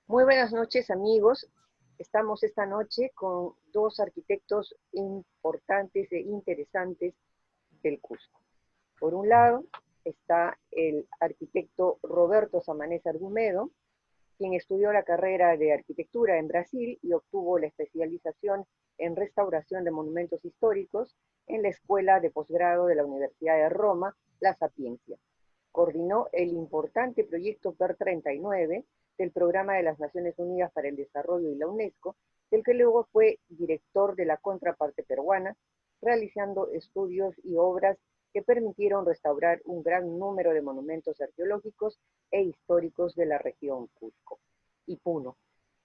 Muy buenas noches, amigos. Estamos esta noche con dos arquitectos importantes e interesantes del Cusco. Por un lado está el arquitecto Roberto Samanez Argumedo, quien estudió la carrera de arquitectura en Brasil y obtuvo la especialización en restauración de monumentos históricos en la Escuela de Posgrado de la Universidad de Roma, La Sapienza. Coordinó el importante proyecto PER 39 del Programa de las Naciones Unidas para el Desarrollo y la UNESCO, del que luego fue director de la contraparte peruana, realizando estudios y obras que permitieron restaurar un gran número de monumentos arqueológicos e históricos de la región Cusco y Puno.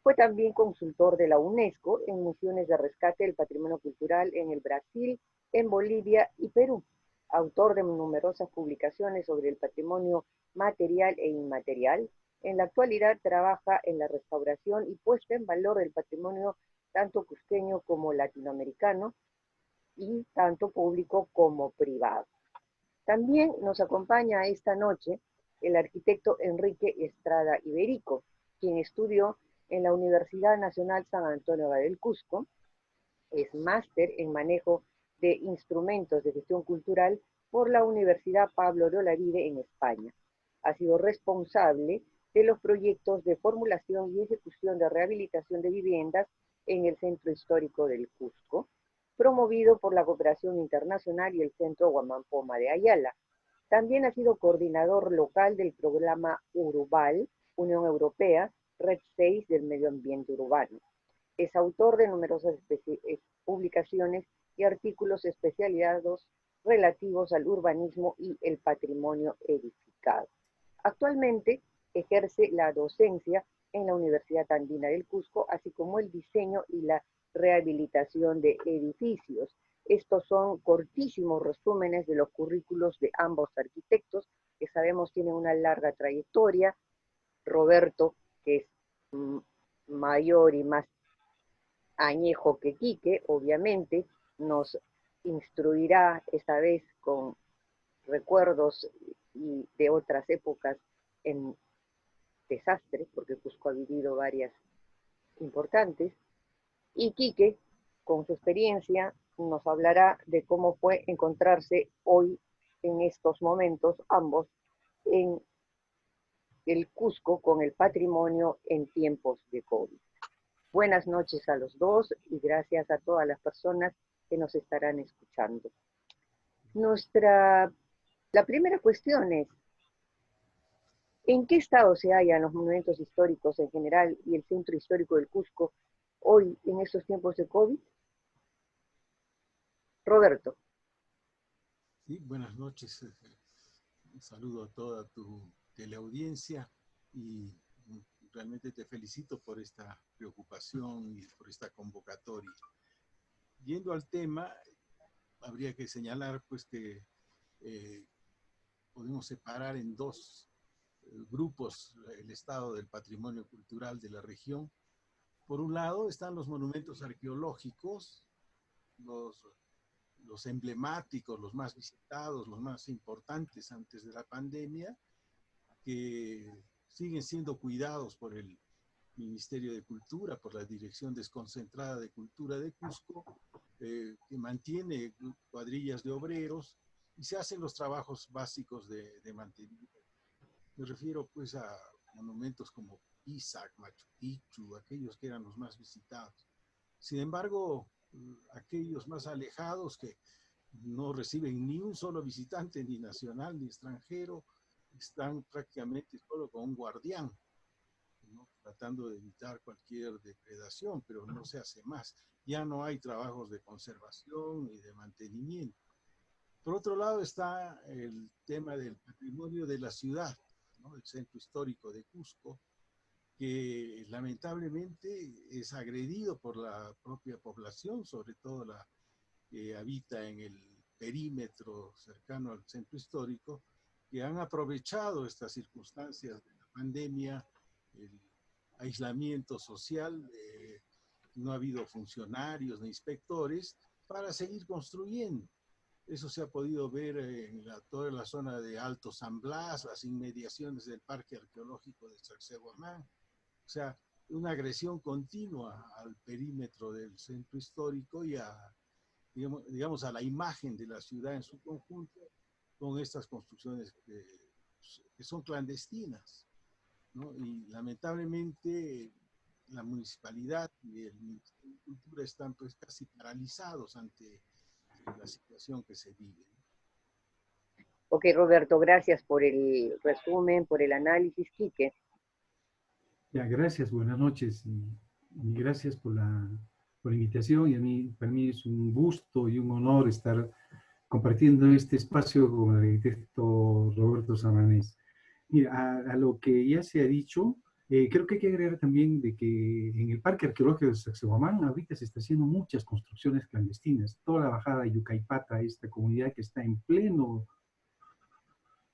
Fue también consultor de la UNESCO en misiones de rescate del patrimonio cultural en el Brasil, en Bolivia y Perú. Autor de numerosas publicaciones sobre el patrimonio material e inmaterial. En la actualidad trabaja en la restauración y puesta en valor del patrimonio tanto cusqueño como latinoamericano y tanto público como privado. También nos acompaña esta noche el arquitecto Enrique Estrada Iberico, quien estudió en la Universidad Nacional San Antonio del Cusco, es máster en manejo de instrumentos de gestión cultural por la Universidad Pablo de Olavide en España. Ha sido responsable de los proyectos de formulación y ejecución de rehabilitación de viviendas en el Centro Histórico del Cusco, promovido por la Cooperación Internacional y el Centro Guamampoma de Ayala. También ha sido coordinador local del programa Urbal, Unión Europea, Red 6 del Medio Ambiente Urbano. Es autor de numerosas publicaciones y artículos especializados relativos al urbanismo y el patrimonio edificado. Actualmente ejerce la docencia en la Universidad Andina del Cusco, así como el diseño y la rehabilitación de edificios. Estos son cortísimos resúmenes de los currículos de ambos arquitectos, que sabemos tienen una larga trayectoria. Roberto, que es mayor y más añejo que Quique, obviamente, nos instruirá esta vez con recuerdos y de otras épocas en desastres, porque Cusco ha vivido varias importantes, y Quique, con su experiencia, nos hablará de cómo fue encontrarse hoy, en estos momentos, ambos, en el Cusco con el patrimonio en tiempos de COVID. Buenas noches a los dos y gracias a todas las personas que nos estarán escuchando. Nuestra, la primera cuestión es, ¿en qué estado se hallan los monumentos históricos en general y el centro histórico del Cusco hoy en estos tiempos de COVID? Roberto. Sí, buenas noches. Un saludo a toda tu teleaudiencia y realmente te felicito por esta preocupación y por esta convocatoria. Yendo al tema, habría que señalar pues que eh, podemos separar en dos grupos el estado del patrimonio cultural de la región. Por un lado están los monumentos arqueológicos, los los emblemáticos, los más visitados, los más importantes antes de la pandemia, que siguen siendo cuidados por el Ministerio de Cultura, por la Dirección Desconcentrada de Cultura de Cusco, que mantiene cuadrillas de obreros y se hacen los trabajos básicos de mantenimiento. Me refiero pues a monumentos como Pisac, Machu Picchu, aquellos que eran los más visitados. Sin embargo, aquellos más alejados que no reciben ni un solo visitante, ni nacional ni extranjero, están prácticamente solo con un guardián, ¿no? Tratando de evitar cualquier depredación, pero no se hace más. Ya no hay trabajos de conservación y de mantenimiento. Por otro lado está el tema del patrimonio de la ciudad, ¿no? El centro histórico de Cusco, que lamentablemente es agredido por la propia población, sobre todo la que habita en el perímetro cercano al centro histórico, que han aprovechado estas circunstancias de la pandemia, el aislamiento social, no ha habido funcionarios ni inspectores para seguir construyendo. Eso se ha podido ver en toda la zona de Alto San Blas, las inmediaciones del Parque Arqueológico de Sacsayhuamán. O sea, una agresión continua al perímetro del centro histórico y a, digamos, a la imagen de la ciudad en su conjunto con estas construcciones que son clandestinas, ¿no? Y lamentablemente la municipalidad y el Ministerio de Cultura están pues casi paralizados ante la situación que se vive. Ok, Roberto, gracias por el resumen, por el análisis. Quique. Ya, gracias, buenas noches y gracias por la invitación. Y para mí es un gusto y un honor estar compartiendo este espacio con el arquitecto Roberto Samanés. Mira, a lo que ya se ha dicho, creo que hay que agregar también de que en el Parque Arqueológico de Sacsayhuamán ahorita se está haciendo muchas construcciones clandestinas. Toda la bajada de Yucaipata, esta comunidad que está en pleno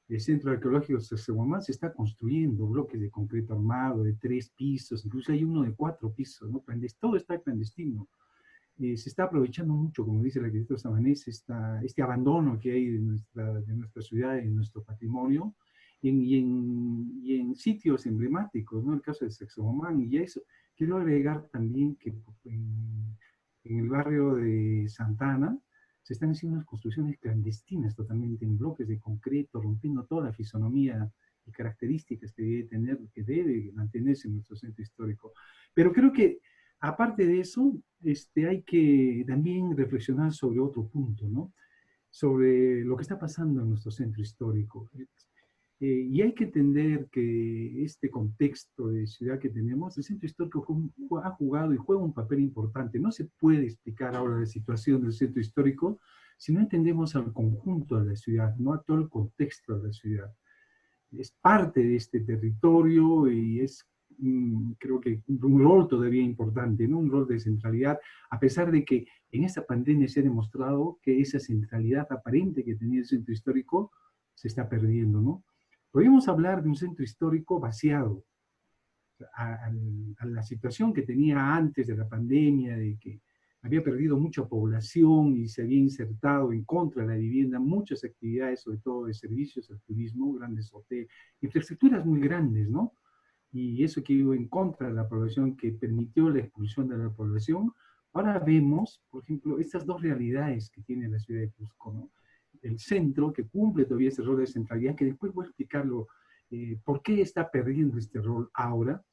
el centro arqueológico de Sacsayhuamán, se está construyendo bloques de concreto armado de 3 pisos, incluso hay uno de 4 pisos, ¿no? Todo está clandestino. Se está aprovechando mucho, como dice el arquitecto Samanés, este abandono que hay de nuestra ciudad, de nuestro patrimonio, y en sitios emblemáticos, ¿no? El caso de Sacsayhuamán, y eso. Quiero agregar también que en el barrio de Santana se están haciendo unas construcciones clandestinas totalmente en bloques de concreto, rompiendo toda la fisonomía y características que debe mantenerse en nuestro centro histórico. Pero creo que aparte de eso, hay que también reflexionar sobre otro punto, ¿no? Sobre lo que está pasando en nuestro centro histórico. Y hay que entender que este contexto de ciudad que tenemos, el centro histórico ha jugado y juega un papel importante. No se puede explicar ahora la situación del centro histórico si no entendemos al conjunto de la ciudad, no a todo el contexto de la ciudad. Es parte de este territorio y es, creo que un rol todavía importante, ¿no? Un rol de centralidad, a pesar de que en esta pandemia se ha demostrado que esa centralidad aparente que tenía el centro histórico se está perdiendo, ¿no? Podríamos hablar de un centro histórico vaciado, a la situación que tenía antes de la pandemia, de que había perdido mucha población y se había insertado en contra de la vivienda muchas actividades, sobre todo de servicios al turismo, grandes hoteles, infraestructuras muy grandes, ¿no? Y eso que iba en contra de la población, que permitió la expulsión de la población. Ahora vemos, por ejemplo, estas dos realidades que tiene la ciudad de Cusco, ¿no? El centro, que cumple todavía ese rol de centralidad, que después voy a explicarlo por qué está perdiendo este rol ahora,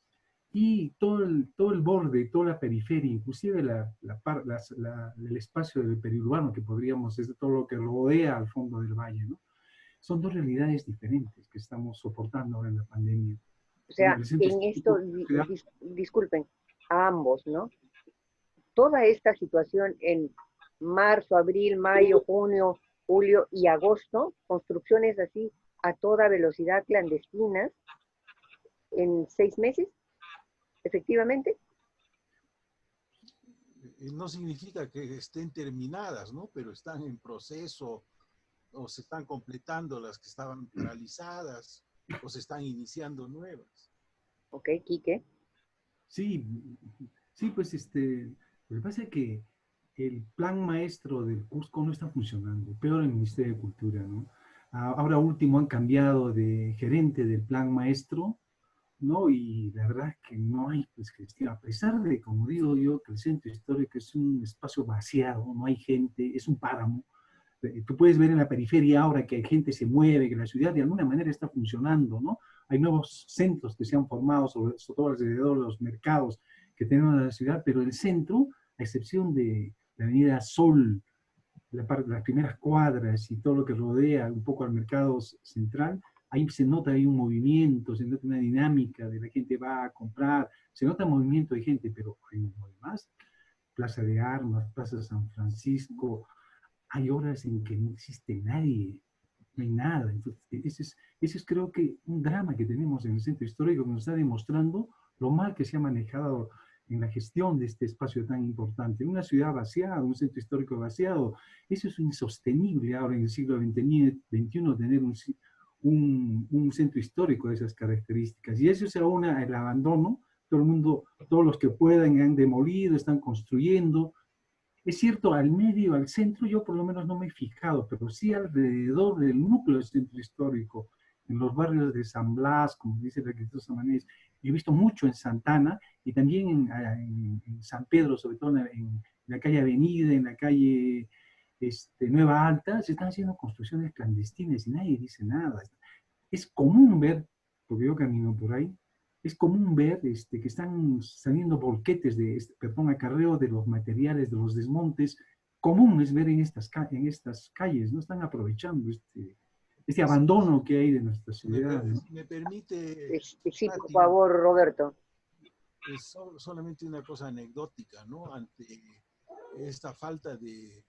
y todo el borde, toda la periferia, inclusive el espacio del periurbano, que podríamos, es todo lo que rodea al fondo del valle, ¿no? Son dos realidades diferentes que estamos soportando ahora en la pandemia. O sea, en esto, disculpen, a ambos, ¿no? Toda esta situación en marzo, abril, mayo, junio, julio y agosto, construcciones así a toda velocidad clandestinas, en 6 meses, efectivamente. No significa que estén terminadas, ¿no? Pero están en proceso, o se están completando las que estaban paralizadas, o se están iniciando nuevas. Ok, Quique. Sí, sí, pues lo que pasa es que el plan maestro del Cusco no está funcionando, peor el Ministerio de Cultura, ¿no? Ahora último han cambiado de gerente del plan maestro, ¿no? Y la verdad es que no hay pues, gestión, a pesar de, como digo yo, que el centro histórico es un espacio vaciado, no hay gente, es un páramo. Tú puedes ver en la periferia ahora que gente se mueve, que la ciudad de alguna manera está funcionando, ¿no? Hay nuevos centros que se han formado, sobre todo alrededor de los mercados que tenemos en la ciudad, pero el centro, a excepción de la avenida Sol, las primeras cuadras y todo lo que rodea un poco al mercado central, ahí se nota hay un movimiento, se nota una dinámica de la gente va a comprar, se nota movimiento de gente, pero en lo demás, Plaza de Armas, Plaza San Francisco, hay horas en que no existe nadie, no hay nada. Entonces, ese es creo que un drama que tenemos en el centro histórico que nos está demostrando lo mal que se ha manejado en la gestión de este espacio tan importante. Una ciudad vaciada, un centro histórico vaciado, eso es insostenible ahora en el siglo XXI tener un centro histórico de esas características. Y eso se aúna el abandono, todo el mundo, todos los que puedan han demolido, están construyendo. Es cierto, al medio, al centro, yo por lo menos no me he fijado, pero sí alrededor del núcleo del centro histórico, en los barrios de San Blas, como dice el arquitecto Samanés, he visto mucho en Santana y también en San Pedro, sobre todo en la calle Avenida, en la calle Nueva Alta, se están haciendo construcciones clandestinas y nadie dice nada. Es común ver, porque yo camino por ahí, es común ver que están saliendo volquetes perdón, acarreo de los materiales, de los desmontes. Común es ver en estas calles, ¿no? Están aprovechando este abandono que hay de nuestra ciudad, ¿no? Si me permite, Sí, por Pati, favor, Roberto. es solamente una cosa anecdótica, ¿no? Ante esta falta de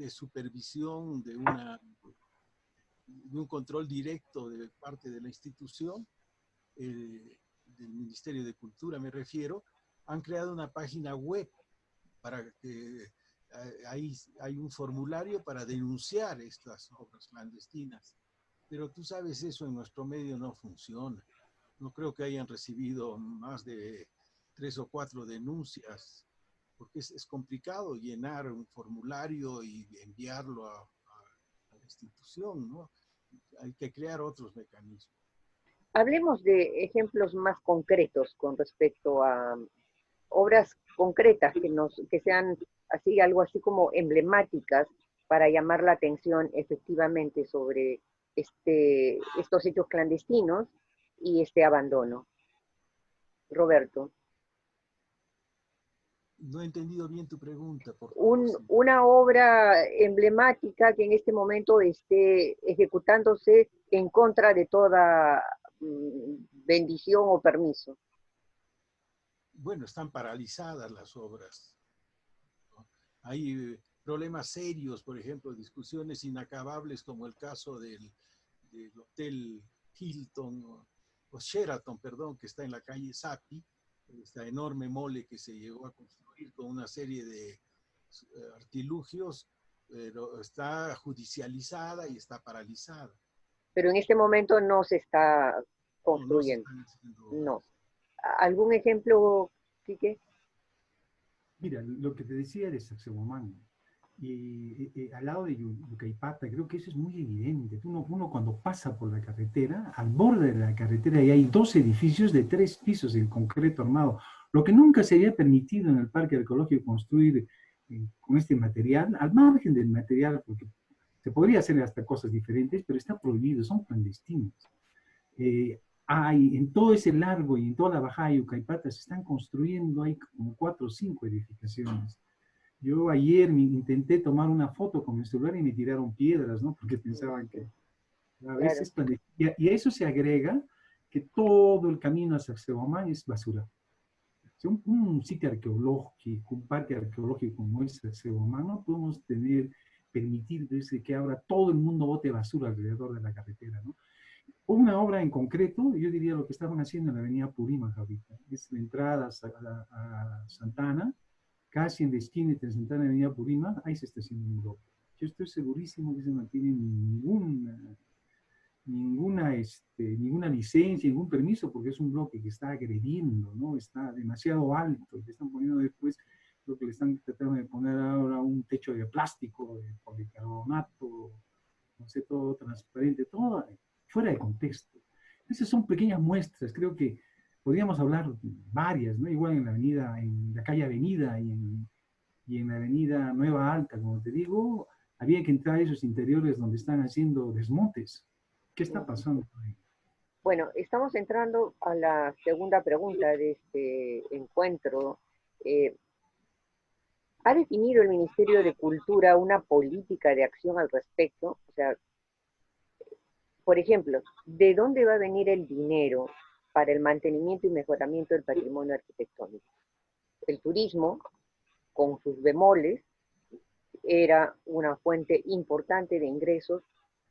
supervisión, de un control directo de parte de la institución, del Ministerio de Cultura me refiero, han creado una página web para que hay un formulario para denunciar estas obras clandestinas. Pero tú sabes, eso en nuestro medio no funciona. No creo que hayan recibido más de 3 o 4 denuncias, porque es complicado llenar un formulario y enviarlo a la institución, ¿no? Hay que crear otros mecanismos. Hablemos de ejemplos más concretos con respecto a obras concretas que sean así, algo así como emblemáticas para llamar la atención efectivamente sobre estos hechos clandestinos y este abandono. Roberto. No he entendido bien tu pregunta, por favor. Una obra emblemática que en este momento esté ejecutándose en contra de toda bendición o permiso. Bueno, están paralizadas las obras, ¿no? Hay problemas serios, por ejemplo, discusiones inacabables como el caso del Hotel Hilton o Sheraton, perdón, que está en la calle Sapi, esta enorme mole que se llegó a construir con una serie de artilugios, pero está judicializada y está paralizada. Pero en este momento no se está construyendo. No. ¿Algún ejemplo, Quique? Mira, lo que te decía de Sacsayhuamán, al lado de Yucaypata, creo que eso es muy evidente. Uno cuando pasa por la carretera, al borde de la carretera, y hay 2 edificios de 3 pisos en concreto armado, lo que nunca se había permitido en el parque arqueológico construir con este material, al margen del material, porque se podría hacer hasta cosas diferentes, pero está prohibido, son clandestinos. Hay en todo ese largo y en toda la bajada de Yucaypata se están construyendo, hay como 4 o 5 edificaciones. Yo ayer intenté tomar una foto con mi celular y me tiraron piedras, ¿no? Porque pensaban que a veces, claro. Y a eso se agrega que todo el camino hacia Sacsayhuamán es basura. Si un sitio arqueológico, un parque arqueológico como es Sacsayhuamán, no podemos permitir que ahora todo el mundo bote basura alrededor de la carretera, ¿no? Una obra en concreto, yo diría lo que estaban haciendo en la avenida Purímac ahorita, es la entrada a Santana, casi en la esquina entre Santana y avenida Purímac, ahí se está haciendo un bloque. Yo estoy segurísimo que se no tiene ninguna licencia, ningún permiso, porque es un bloque que está agrediendo, ¿no? Está demasiado alto, le están poniendo después lo que le están tratando de poner ahora un techo de plástico, de policarbonato, no sé, todo transparente, todo fuera de contexto. Esas son pequeñas muestras, creo que podríamos hablar varias, ¿no? Igual en la avenida, en la calle Avenida y en la avenida Nueva Alta, como te digo, había que entrar a esos interiores donde están haciendo desmontes. ¿Qué está pasando ahí? Bueno, estamos entrando a la segunda pregunta de este encuentro. ¿Ha definido el Ministerio de Cultura una política de acción al respecto? O sea, por ejemplo, ¿de dónde va a venir el dinero para el mantenimiento y mejoramiento del patrimonio arquitectónico? El turismo, con sus bemoles, era una fuente importante de ingresos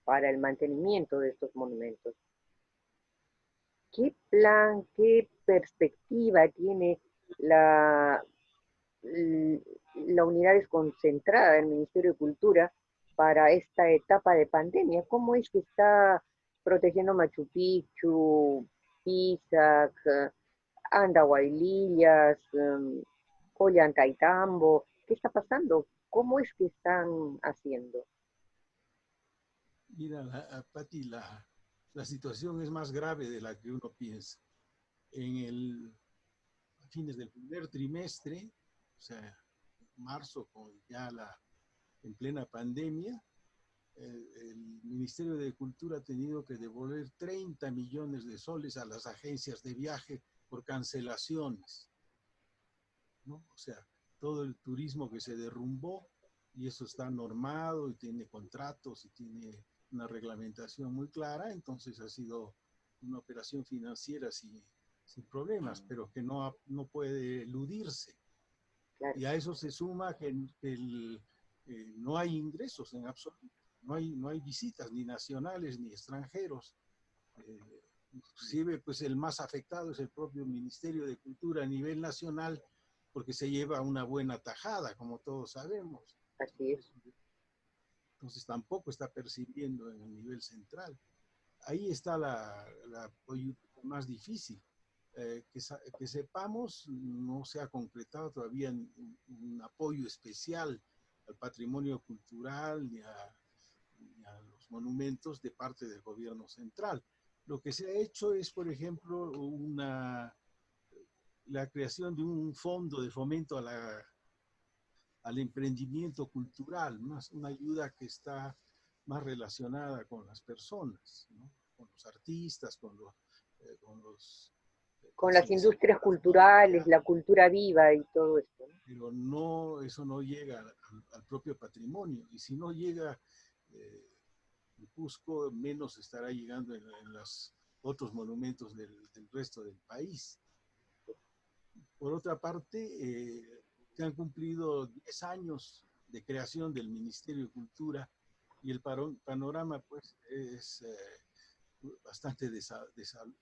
para el mantenimiento de estos monumentos. ¿Qué plan, qué perspectiva tiene la unidad desconcentrada del Ministerio de Cultura para esta etapa de pandemia? ¿Cómo es que está protegiendo Machu Picchu, Pisac, Andahuaylillas, Ollantaytambo? ¿Qué está pasando? ¿Cómo es que están haciendo? Mira, Pati, la situación es más grave de la que uno piensa. a fines del primer trimestre, o sea, marzo, en plena pandemia, el Ministerio de Cultura ha tenido que devolver 30 millones de soles a las agencias de viaje por cancelaciones, ¿no? O sea, todo el turismo que se derrumbó, y eso está normado y tiene contratos y tiene una reglamentación muy clara, entonces ha sido una operación financiera sin problemas, pero que no puede eludirse. Claro. Y a eso se suma que no hay ingresos en absoluto, no hay visitas ni nacionales ni extranjeros. Inclusive, pues el más afectado es el propio Ministerio de Cultura a nivel nacional, porque se lleva una buena tajada, como todos sabemos. Así es. Entonces tampoco está percibiendo en el nivel central. Ahí está la coyuntura más difícil. Que sepamos, no se ha concretado todavía un apoyo especial al patrimonio cultural ni a los monumentos de parte del gobierno central. Lo que se ha hecho es, por ejemplo, la creación de un fondo de fomento al emprendimiento cultural, más una ayuda que está más relacionada con las personas, ¿no? Con los artistas, con las industrias culturales, la cultura viva y todo esto, ¿no? Pero eso no llega al propio patrimonio, y si no llega en Cusco, menos estará llegando en los otros monumentos del resto del país. Por otra parte, se han cumplido 10 años de creación del Ministerio de Cultura, y el panorama pues es bastante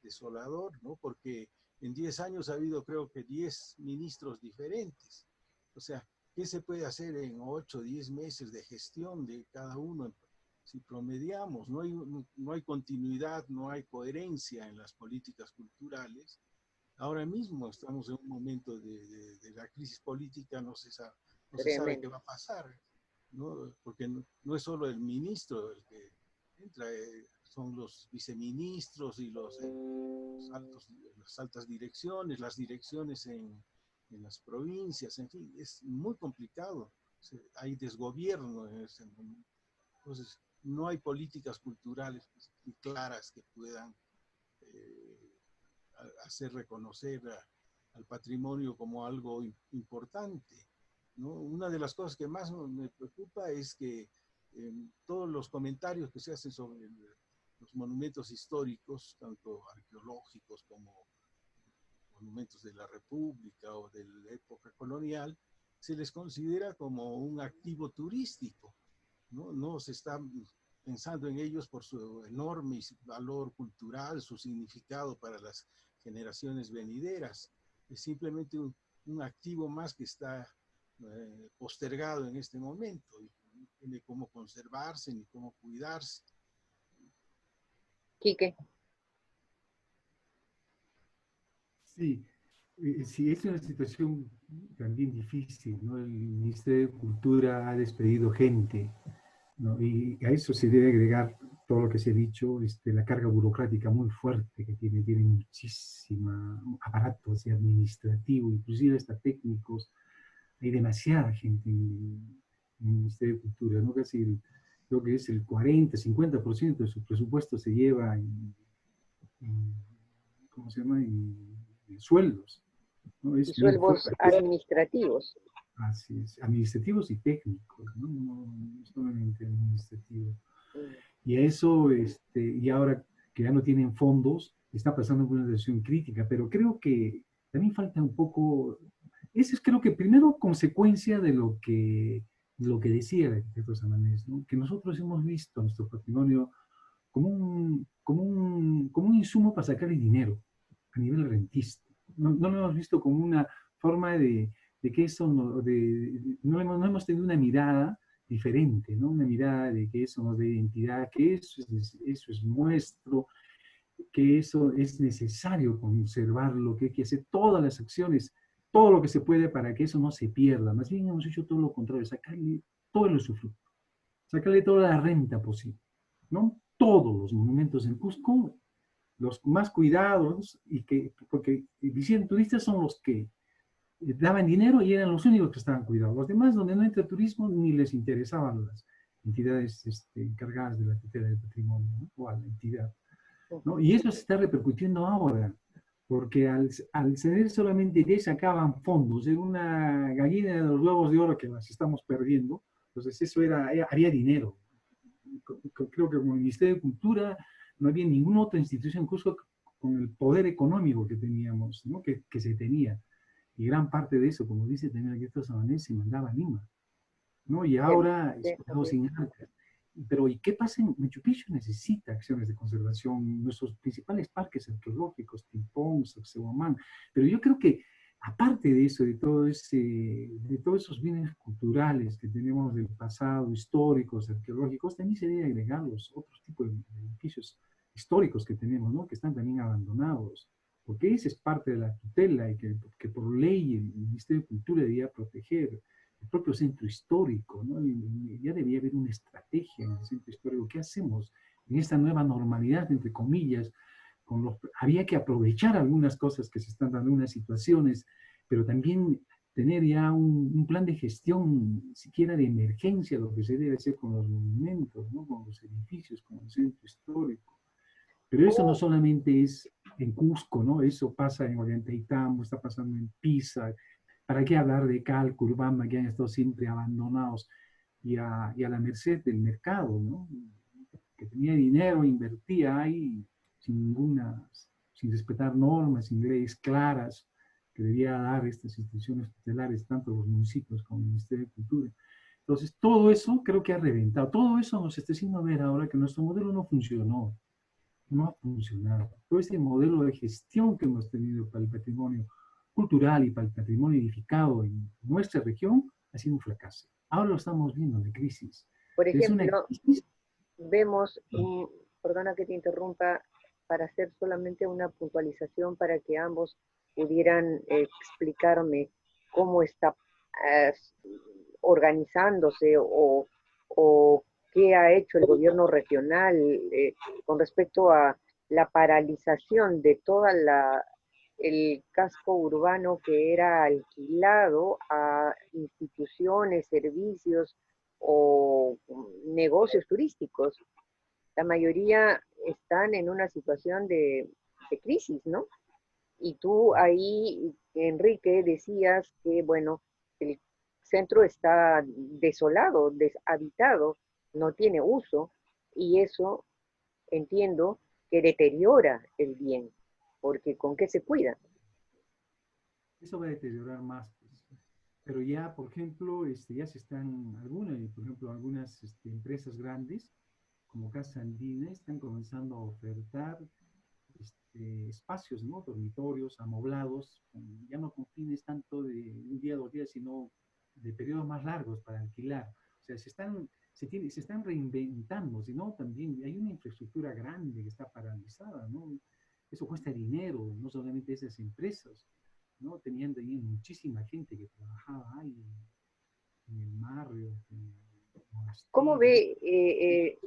desolador, ¿no? Porque en 10 años ha habido, creo que 10 ministros diferentes. O sea, ¿qué se puede hacer en 8 o 10 meses de gestión de cada uno? Si promediamos, no hay continuidad, no hay coherencia en las políticas culturales. Ahora mismo estamos en un momento de la crisis política, no se sabe qué va a pasar, ¿no? Porque no es solo el ministro el que entra, son los viceministros y las altas direcciones, las direcciones en las provincias, en fin, es muy complicado. Hay desgobierno en ese momento. Entonces, no hay políticas culturales claras que puedan hacer reconocer al patrimonio como algo importante, ¿no? Una de las cosas que más me preocupa es que todos los comentarios que se hacen sobre los monumentos históricos, tanto arqueológicos como monumentos de la República o de la época colonial, se les considera como un activo turístico, ¿no? No se está pensando en ellos por su enorme valor cultural, su significado para las generaciones venideras. Es simplemente un activo más que está postergado en este momento, y no tiene cómo conservarse ni cómo cuidarse. Quique. Sí, sí, es una situación también difícil, ¿no? El Ministerio de Cultura ha despedido gente, ¿no? Y a eso se debe agregar todo lo que se ha dicho, la carga burocrática muy fuerte que tiene muchísima aparatos y administrativo, inclusive hasta técnicos. Hay demasiada gente en el Ministerio de Cultura, ¿no? Creo que es el 40-50% de su presupuesto se lleva ¿cómo se llama? En sueldos, ¿no? Y sueldos administrativos. Así es, administrativos y técnicos, ¿no? No solamente administrativos. Y a eso, y ahora que ya no tienen fondos, está pasando por una situación crítica, pero creo que también falta un poco, eso es creo que primero consecuencia de lo que decía el arquitecto Samanés, ¿no? Que nosotros hemos visto nuestro patrimonio como un insumo para sacar el dinero a nivel rentista. No lo hemos visto como una forma de que eso, no hemos tenido una mirada diferente, ¿no? Una mirada de que eso nos dé identidad, que eso es nuestro, que eso es necesario conservarlo, que hay que hacer todas las acciones, todo lo que se puede para que eso no se pierda. Más bien hemos hecho todo lo contrario, sacarle todo el usufructo, sacarle toda la renta posible, ¿no? Todos los monumentos en Cusco los más cuidados, y que, porque visiten turistas son los que daban dinero y eran los únicos que estaban cuidados. Los demás, donde no entra turismo, ni les interesaban las entidades encargadas de la tutela del patrimonio, ¿no? O a la entidad, ¿no? Y eso se está repercutiendo ahora, porque al ceder solamente de sacaban fondos, era una gallina de los huevos de oro que las estamos perdiendo, entonces eso haría dinero. Creo que como el Ministerio de Cultura no había ninguna otra institución, incluso con el poder económico que teníamos, ¿no? que se tenía. Y gran parte de eso, como dice también aquí estos Sabanés, se mandaba a Lima, ¿no? Y ahora estamos sin arcas. Pero ¿y qué pasa en Machu Picchu? Necesita acciones de conservación, nuestros principales parques arqueológicos, Timpón, Sacsayhuamán. Pero yo creo que aparte de eso, de todos esos bienes culturales que tenemos del pasado, históricos, arqueológicos, también se debe agregar los otros tipos de edificios históricos que tenemos, ¿no? Que están también abandonados, porque esa es parte de la tutela y que por ley el Ministerio de Cultura debía proteger el propio centro histórico, ¿no? Y ya debía haber una estrategia en el centro histórico. ¿Qué hacemos en esta nueva normalidad, entre comillas? Había que aprovechar algunas cosas que se están dando, unas situaciones, pero también tener ya un plan de gestión, siquiera de emergencia, lo que se debe hacer con los monumentos, ¿no? Con los edificios, con el centro histórico. Pero eso no solamente es en Cusco, ¿no? Eso pasa en Ollantaytambo, está pasando en Pisa. ¿Para qué hablar de Calco, Urubamba, que han estado siempre abandonados y a la merced del mercado, ¿no? Que tenía dinero, invertía ahí sin respetar normas, sin leyes claras que debía dar estas instituciones tutelares, tanto los municipios como el Ministerio de Cultura. Entonces, todo eso creo que ha reventado. Todo eso nos está haciendo ver ahora que nuestro modelo no funcionó, no ha funcionado. Todo ese modelo de gestión que hemos tenido para el patrimonio cultural y para el patrimonio edificado en nuestra región ha sido un fracaso. Ahora lo estamos viendo de crisis. Por Es una ejemplo, crisis. vemos, perdona que te interrumpa, para hacer solamente una puntualización para que ambos pudieran explicarme cómo está eh, organizándose o qué ha hecho el gobierno regional con respecto a la paralización de toda el casco urbano que era alquilado a instituciones, servicios o negocios turísticos. La mayoría están en una situación de crisis, ¿no? Y tú ahí, Enrique, decías que, bueno, el centro está desolado, deshabitado, no tiene uso, y eso entiendo que deteriora el bien, porque ¿con qué se cuida? Eso va a deteriorar más, pues. Pero ya, por ejemplo, ya se están, algunas empresas grandes, como Casa Andina, están comenzando a ofertar espacios, ¿no? Dormitorios amoblados, ya no con fines tanto de un día, 2 días, sino de periodos más largos para alquilar. O sea, se están reinventando, sino también hay una infraestructura grande que está paralizada, ¿no? Eso cuesta dinero, no solamente esas empresas, ¿no? Tenían muchísima gente que trabajaba ahí en el barrio, en el ¿Cómo monasterio. ve,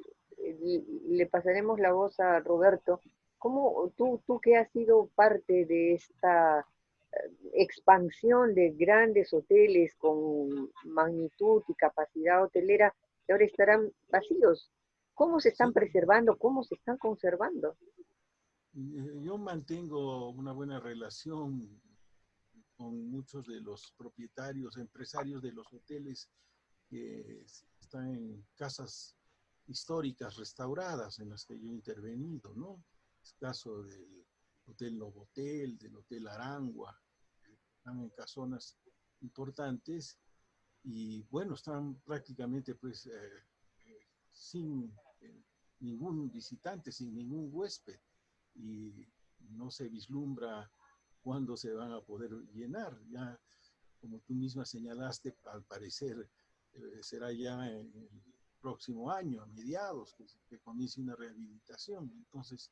le pasaremos la voz a Roberto, cómo tú que has sido parte de esta expansión de grandes hoteles con magnitud y capacidad hotelera que ahora estarán vacíos? ¿Cómo se están Sí, preservando? ¿Cómo se están conservando? yo mantengo una buena relación con muchos de los propietarios, empresarios de los hoteles que están en casas históricas restauradas en las que yo he intervenido, ¿no? Es caso del Hotel Novotel, del Hotel Arangua, están en casonas importantes y bueno, están prácticamente pues sin ningún visitante, sin ningún huésped y no se vislumbra cuándo se van a poder llenar. Ya, como tú misma señalaste, al parecer será ya en el próximo año, a mediados, que comience una rehabilitación. Entonces,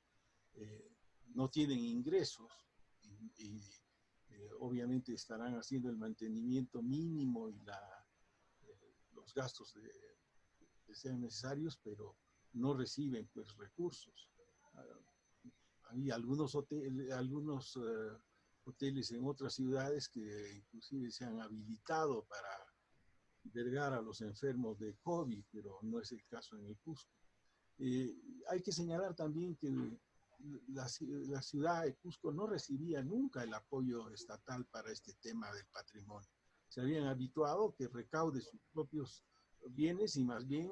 eh, no tienen ingresos y obviamente estarán haciendo el mantenimiento mínimo y los gastos que sean necesarios, pero no reciben pues recursos. había algunos hoteles en otras ciudades que inclusive se han habilitado para albergar a los enfermos de COVID, pero no es el caso en el Cusco. Hay que señalar también que la ciudad de Cusco no recibía nunca el apoyo estatal para este tema del patrimonio. Se habían habituado que recaude sus propios bienes y más bien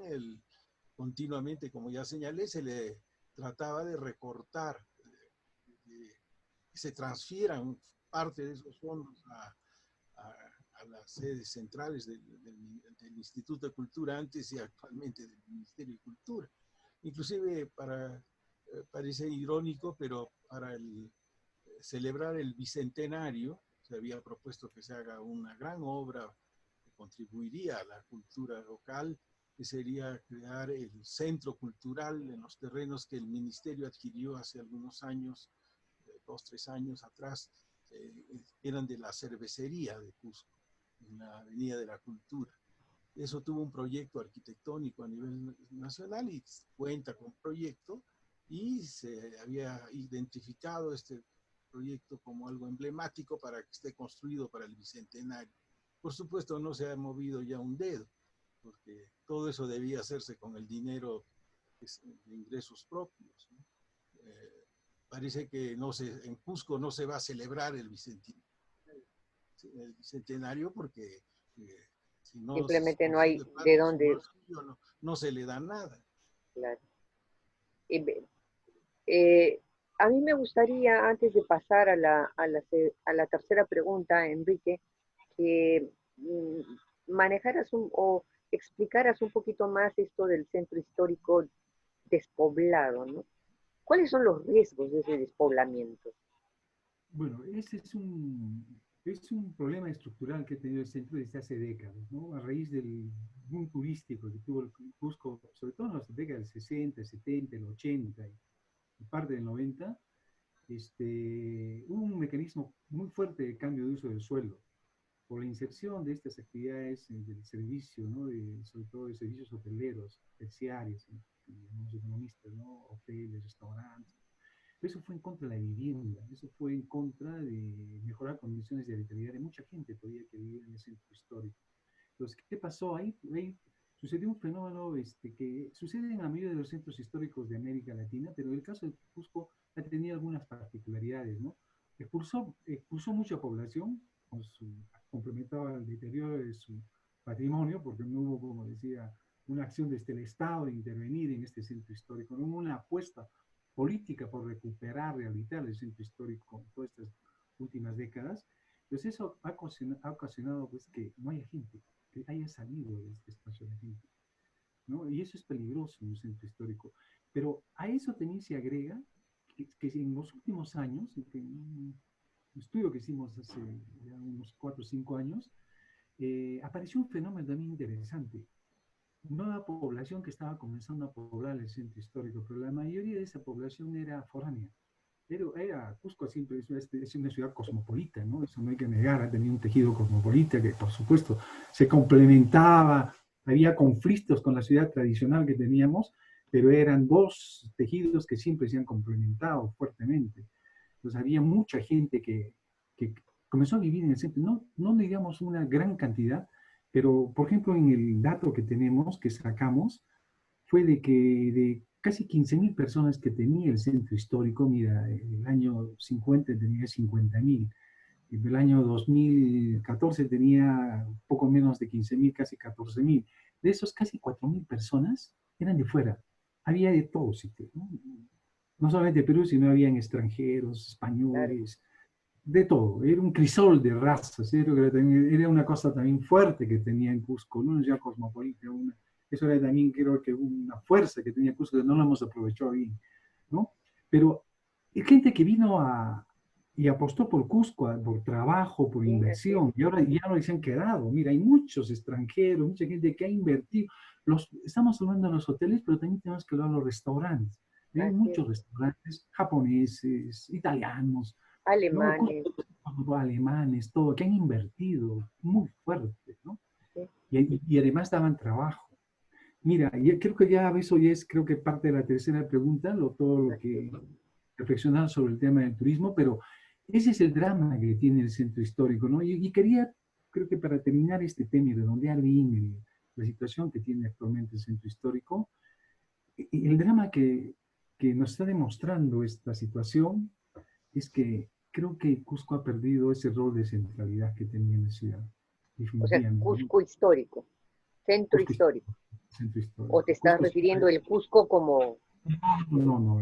continuamente, como ya señalé, se le trataba de recortar, que se transfieran parte de esos fondos a las sedes centrales del Instituto de Cultura antes y actualmente del Ministerio de Cultura. Inclusive parece irónico, pero para celebrar el bicentenario se había propuesto que se haga una gran obra que contribuiría a la cultura local, que sería crear el centro cultural en los terrenos que el ministerio adquirió hace algunos años, 2, 3 años atrás, eran de la cervecería de Cusco, en la Avenida de la Cultura. Eso tuvo un proyecto arquitectónico a nivel nacional y cuenta con proyecto, y se había identificado este proyecto como algo emblemático para que esté construido para el bicentenario. Por supuesto, no se ha movido ya un dedo, porque todo eso debía hacerse con el dinero de ingresos propios, ¿no? Parece que en Cusco no se va a celebrar el bicentenario porque si no simplemente no hay de dónde. No se le da nada. Claro. A mí me gustaría, antes de pasar a la tercera pregunta, Enrique, que manejaras o explicaras un poquito más esto del centro histórico despoblado, ¿no? ¿Cuáles son los riesgos de ese despoblamiento? Bueno, ese es un problema estructural que ha tenido el centro desde hace décadas, ¿no? A raíz del boom turístico que tuvo el Cusco, sobre todo en las décadas del 60, 70, el 80 y parte del 90, hubo un mecanismo muy fuerte de cambio de uso del suelo por la inserción de estas actividades del servicio, ¿no? Sobre todo de servicios hoteleros, terciarios, los economistas, ¿no? Hoteles, restaurantes. Eso fue en contra de la vivienda, eso fue en contra de mejorar condiciones de habitabilidad de mucha gente todavía que vivía en el centro histórico. Entonces, ¿qué pasó ahí? Sucedió un fenómeno que sucede en la mayoría de los centros históricos de América Latina, pero el caso de Cusco ha tenido algunas particularidades, ¿no? Expulsó mucha población, complementaba el deterioro de su patrimonio, porque no hubo, como decía, una acción desde el Estado de intervenir en este centro histórico, no hubo una apuesta política por recuperar, rehabilitar el centro histórico en todas estas últimas décadas. Entonces eso ha ocasionado pues, que no haya gente, que haya salido de este espacio de gente, ¿no? Y eso es peligroso en un centro histórico. Pero a eso también se agrega que en los últimos años, en un estudio que hicimos hace ya unos 4 o 5 años, apareció un fenómeno también interesante. Nueva población que estaba comenzando a poblar el centro histórico, pero la mayoría de esa población era foránea. Pero Cusco siempre es una ciudad cosmopolita, ¿no? Eso no hay que negar, ha tenido un tejido cosmopolita que, por supuesto, se complementaba, había conflictos con la ciudad tradicional que teníamos, pero eran dos tejidos que siempre se han complementado fuertemente. Entonces había mucha gente que comenzó a vivir en el centro, no digamos una gran cantidad, pero, por ejemplo, en el dato que tenemos, que sacamos, fue de que de casi 15.000 personas que tenía el centro histórico, mira, en el año 50 tenía 50.000, en el año 2014 tenía poco menos de 15.000, casi 14.000. De esos casi 4.000 personas eran de fuera. Había de todos sitios, ¿no? No solamente de Perú, sino habían extranjeros, españoles, de todo. Era un crisol de razas. Era una cosa también fuerte que tenía en Cusco, no ya cosmopolita. Eso era también, creo que una fuerza que tenía Cusco que no la hemos aprovechado bien, ¿no? Pero hay gente que vino y apostó por Cusco, por trabajo, por inversión, y ahora ya no se han quedado. Mira, hay muchos extranjeros, mucha gente que ha invertido. Estamos hablando de los hoteles, pero también tenemos que hablar de los restaurantes. Hay muchos restaurantes japoneses, italianos, alemanes, ¿no? Alemanes, todo, que han invertido muy fuerte, ¿no? Sí. Y además daban trabajo. Mira, yo creo que ya eso ya es, creo que parte de la tercera pregunta, todo lo que reflexionar sobre el tema del turismo, pero ese es el drama que tiene el centro histórico, ¿no? Y quería, creo que para terminar este tema y redondear bien la situación que tiene actualmente el centro histórico, el drama que nos está demostrando esta situación es que creo que Cusco ha perdido ese rol de centralidad que tenía en la ciudad, O sea, definitivamente, ¿no? Cusco histórico, centro Cusco histórico. centro ¿O te histórico. estás Cusco refiriendo siempre... el Cusco como... No, no,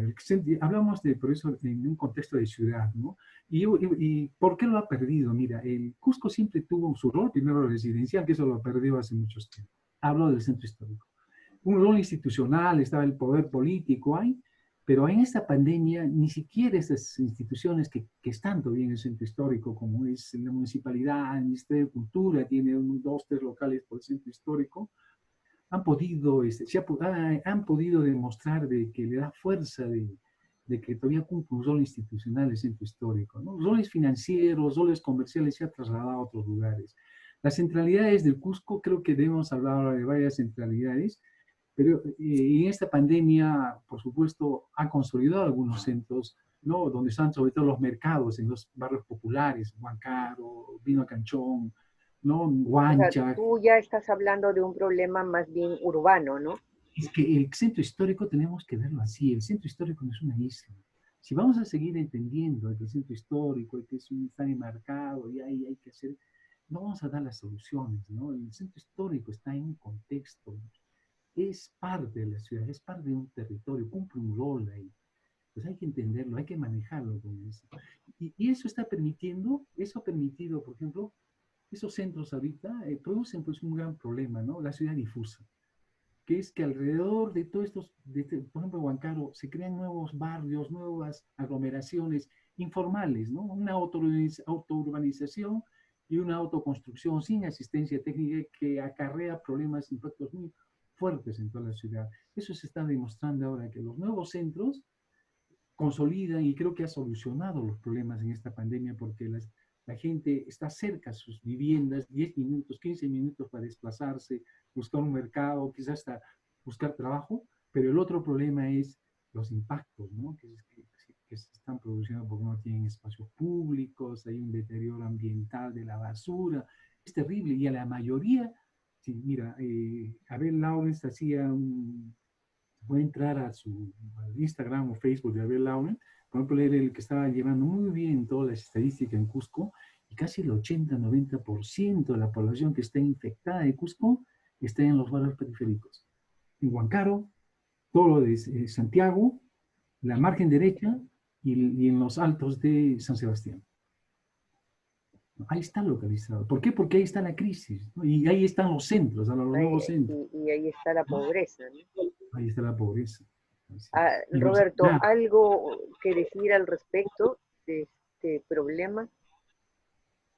hablamos de, por eso, en un contexto de ciudad, ¿no? Y ¿por qué lo ha perdido? Mira, el Cusco siempre tuvo su rol, primero residencial, que eso lo perdió hace muchos tiempos. Hablo del centro histórico. Un rol institucional, estaba el poder político ahí, pero en esta pandemia ni siquiera estas instituciones que están todavía en el centro histórico, como es la municipalidad, el Ministerio de Cultura, tiene dos, tres locales por el centro histórico, han podido, han podido demostrar de que le da fuerza de que todavía cumple un rol institucional el centro histórico, ¿no? Roles financieros, roles comerciales se ha trasladado a otros lugares. Las centralidades del Cusco, creo que debemos hablar ahora de varias centralidades, pero en esta pandemia, por supuesto, ha consolidado algunos centros, ¿no? Donde están sobre todo los mercados en los barrios populares, Huancayo, Vino Canchón, ¿no? O sea, Huancha. tú ya estás hablando de un problema más bien urbano, ¿no? Es que el centro histórico tenemos que verlo así. El centro histórico no es una isla. Si vamos a seguir entendiendo que el centro histórico que es un, está enmarcado y ahí hay que hacer, no vamos a dar las soluciones, ¿no? El centro histórico está en un contexto, es parte de la ciudad, es parte de un territorio, cumple un rol ahí. Pues hay que entenderlo, hay que manejarlo con eso. Y eso está permitiendo, eso ha permitido, por ejemplo, esos centros ahorita producen pues un gran problema, ¿no? La ciudad difusa, que es que alrededor de todos estos, por ejemplo, Huancaro, se crean nuevos barrios, nuevas aglomeraciones informales, ¿no? Una autourbanización y una autoconstrucción sin asistencia técnica que acarrea problemas, impactos muy fuertes en toda la ciudad. Eso se está demostrando ahora, que los nuevos centros consolidan y creo que ha solucionado los problemas en esta pandemia porque la gente está cerca a sus viviendas, 10 minutos, 15 minutos para desplazarse, buscar un mercado, quizás hasta buscar trabajo, pero el otro problema es los impactos, ¿no? Que se están produciendo porque no tienen espacios públicos, hay un deterioro ambiental de la basura, es terrible y a la mayoría, sí, mira, Abel Lawrence hacía un, voy a entrar a su Instagram o Facebook de Abel Lauren, por ejemplo, era el que estaba llevando muy bien todas las estadísticas en Cusco, y casi el 80-90% de la población que está infectada de Cusco está en los barrios periféricos. En Huancayo, todo lo de Santiago, la margen derecha y en los altos de San Sebastián. Ahí está localizado. ¿Por qué? Porque ahí está la crisis, ¿no? Y ahí están los centros, los Ahí, nuevos centros. y ahí está la pobreza, ¿no? Ahí está la pobreza. Así Ah, es. Y los, Roberto, ¿algo que decir al respecto de este problema?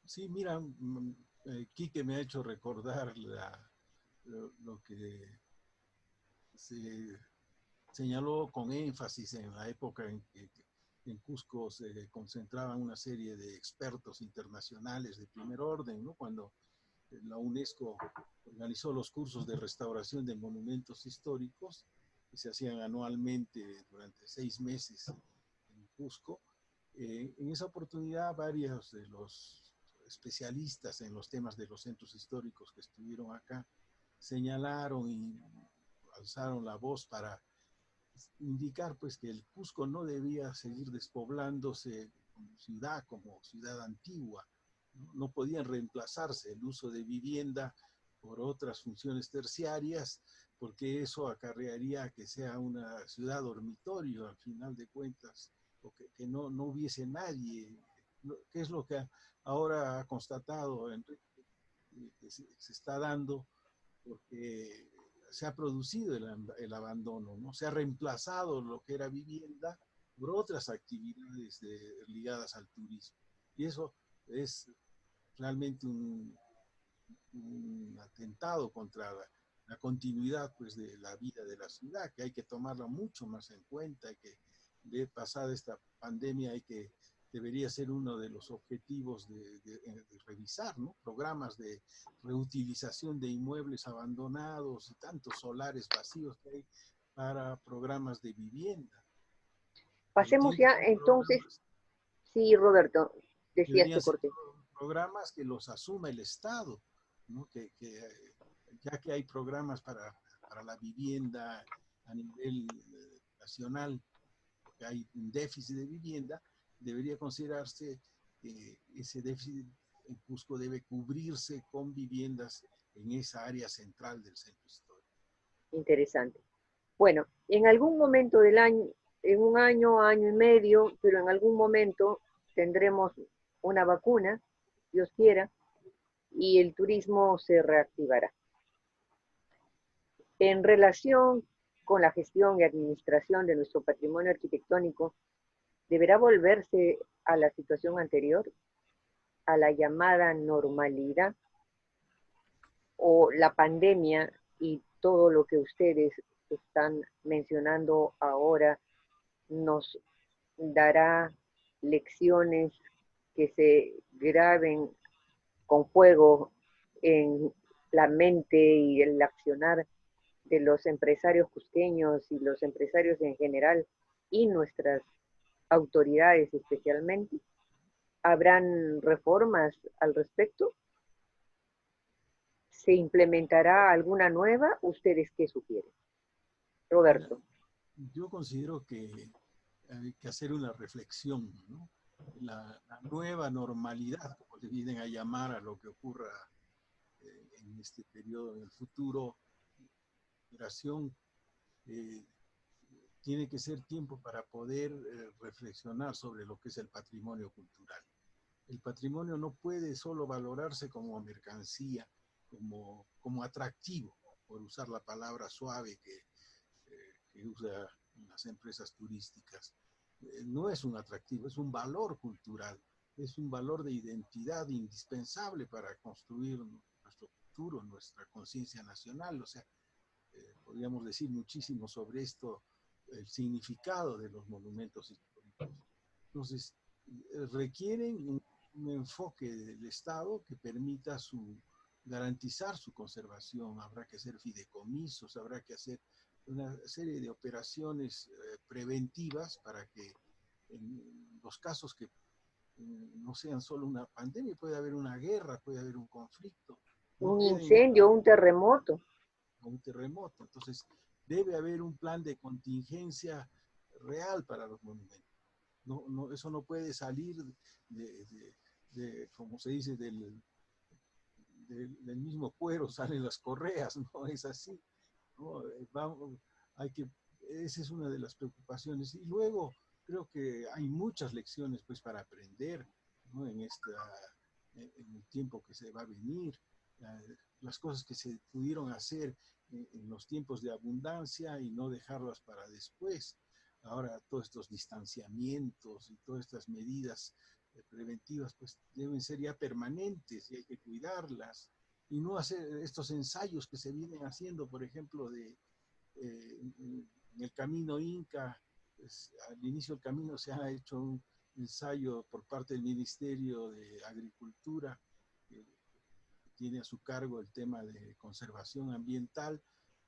Sí, mira, Quique me ha hecho recordar lo que se señaló con énfasis en la época en que en Cusco se concentraban una serie de expertos internacionales de primer orden, ¿no? Cuando la UNESCO organizó los cursos de restauración de monumentos históricos que se hacían anualmente durante 6 meses en Cusco. En esa oportunidad, varios de los especialistas en los temas de los centros históricos que estuvieron acá señalaron y alzaron la voz para indicar pues que el Cusco no debía seguir despoblándose como ciudad antigua, no podían reemplazarse el uso de vivienda por otras funciones terciarias, porque eso acarrearía que sea una ciudad dormitorio al final de cuentas, o que no hubiese nadie, que es lo que ahora ha constatado Enrique, que se está dando, porque se ha producido el abandono, ¿no? Se ha reemplazado lo que era vivienda por otras actividades ligadas al turismo. Y eso es realmente un atentado contra la continuidad pues, de la vida de la ciudad, que hay que tomarla mucho más en cuenta, que de pasada esta pandemia debería ser uno de los objetivos de revisar, ¿no? Programas de reutilización de inmuebles abandonados y tantos solares vacíos que hay para programas de vivienda. Pasemos tienen que ya ser entonces, programas, sí, Roberto, decías deberían te ser corté. programas que los asuma el Estado, ¿no? Ya que hay programas para la vivienda a nivel nacional, porque hay un déficit de vivienda, debería considerarse que ese déficit en Cusco debe cubrirse con viviendas en esa área central del centro histórico. Interesante. Bueno, en algún momento del año, en un año, año y medio, pero en algún momento tendremos una vacuna, Dios quiera, y el turismo se reactivará. En relación con la gestión y administración de nuestro patrimonio arquitectónico, deberá volverse a la situación anterior, a la llamada normalidad, o la pandemia y todo lo que ustedes están mencionando ahora nos dará lecciones que se graben con fuego en la mente y el accionar de los empresarios cusqueños y los empresarios en general y nuestras autoridades especialmente. ¿Habrán reformas al respecto? ¿Se implementará alguna nueva? ¿Ustedes qué sugieren? Mira, Roberto. yo considero que hay que hacer una reflexión, ¿no? La nueva normalidad, como le vienen a llamar a lo que ocurra en este periodo, en el futuro, migración, eh, tiene que ser tiempo para poder reflexionar sobre lo que es el patrimonio cultural. El patrimonio no puede solo valorarse como mercancía, como atractivo, por usar la palabra suave que usan las empresas turísticas. No es un atractivo, es un valor cultural, es un valor de identidad indispensable para construir nuestro futuro, nuestra conciencia nacional. O sea, podríamos decir muchísimo sobre esto, el significado de los monumentos históricos. Entonces, requieren un enfoque del Estado que permita garantizar su conservación. Habrá que hacer fideicomisos, habrá que hacer una serie de operaciones preventivas para que en los casos que no sean solo una pandemia, puede haber una guerra, puede haber un conflicto, no Un queden incendio, un terremoto. un terremoto. Entonces, debe haber un plan de contingencia real para los monumentos. Eso no puede salir como se dice, del mismo cuero salen las correas, no es así. ¿No? Esa es una de las preocupaciones. Y luego creo que hay muchas lecciones pues para aprender, ¿no? en el tiempo que se va a venir, las cosas que se pudieron hacer en los tiempos de abundancia y no dejarlas para después. Ahora todos estos distanciamientos y todas estas medidas preventivas pues deben ser ya permanentes y hay que cuidarlas y no hacer estos ensayos que se vienen haciendo, por ejemplo, en el camino Inca. Pues, al inicio del camino se ha hecho un ensayo por parte del Ministerio de Agricultura, que tiene a su cargo el tema de conservación ambiental,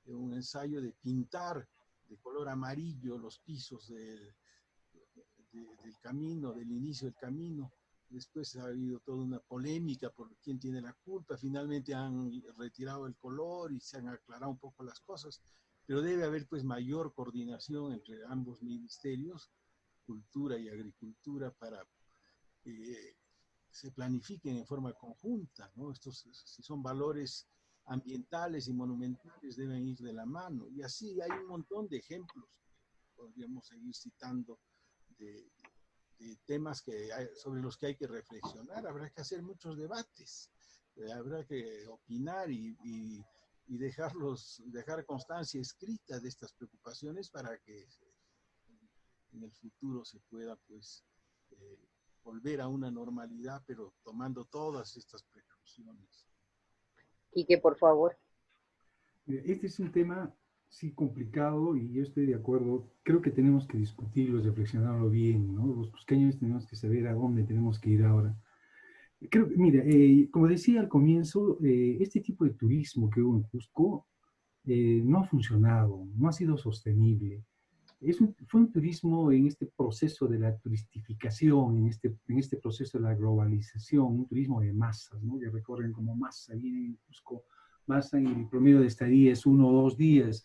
un ensayo de pintar de color amarillo los pisos del camino, del inicio del camino. Después ha habido toda una polémica por quién tiene la culpa. Finalmente han retirado el color y se han aclarado un poco las cosas. Pero debe haber pues mayor coordinación entre ambos ministerios, cultura y agricultura, para que se planifiquen en forma conjunta, ¿no? Si son valores ambientales y monumentales, deben ir de la mano. Y así hay un montón de ejemplos que podríamos seguir citando de temas sobre los que hay que reflexionar. Habrá que hacer muchos debates, habrá que opinar y dejar constancia escrita de estas preocupaciones para que en el futuro se pueda pues volver a una normalidad, pero tomando todas estas precauciones. Quique, por favor. Este es un tema, sí, complicado y yo estoy de acuerdo. Creo que tenemos que discutirlo, reflexionarlo bien, ¿no? Los cusqueños tenemos que saber a dónde tenemos que ir ahora. Creo que, mira, como decía al comienzo, este tipo de turismo que hubo en Cusco no ha funcionado, no ha sido sostenible. fue un turismo en este proceso de la turistificación, en este proceso de la globalización, un turismo de masas, ¿no? Que recorren como masa, vienen en Cusco, masa, y el promedio de estadía es 1 o 2 días.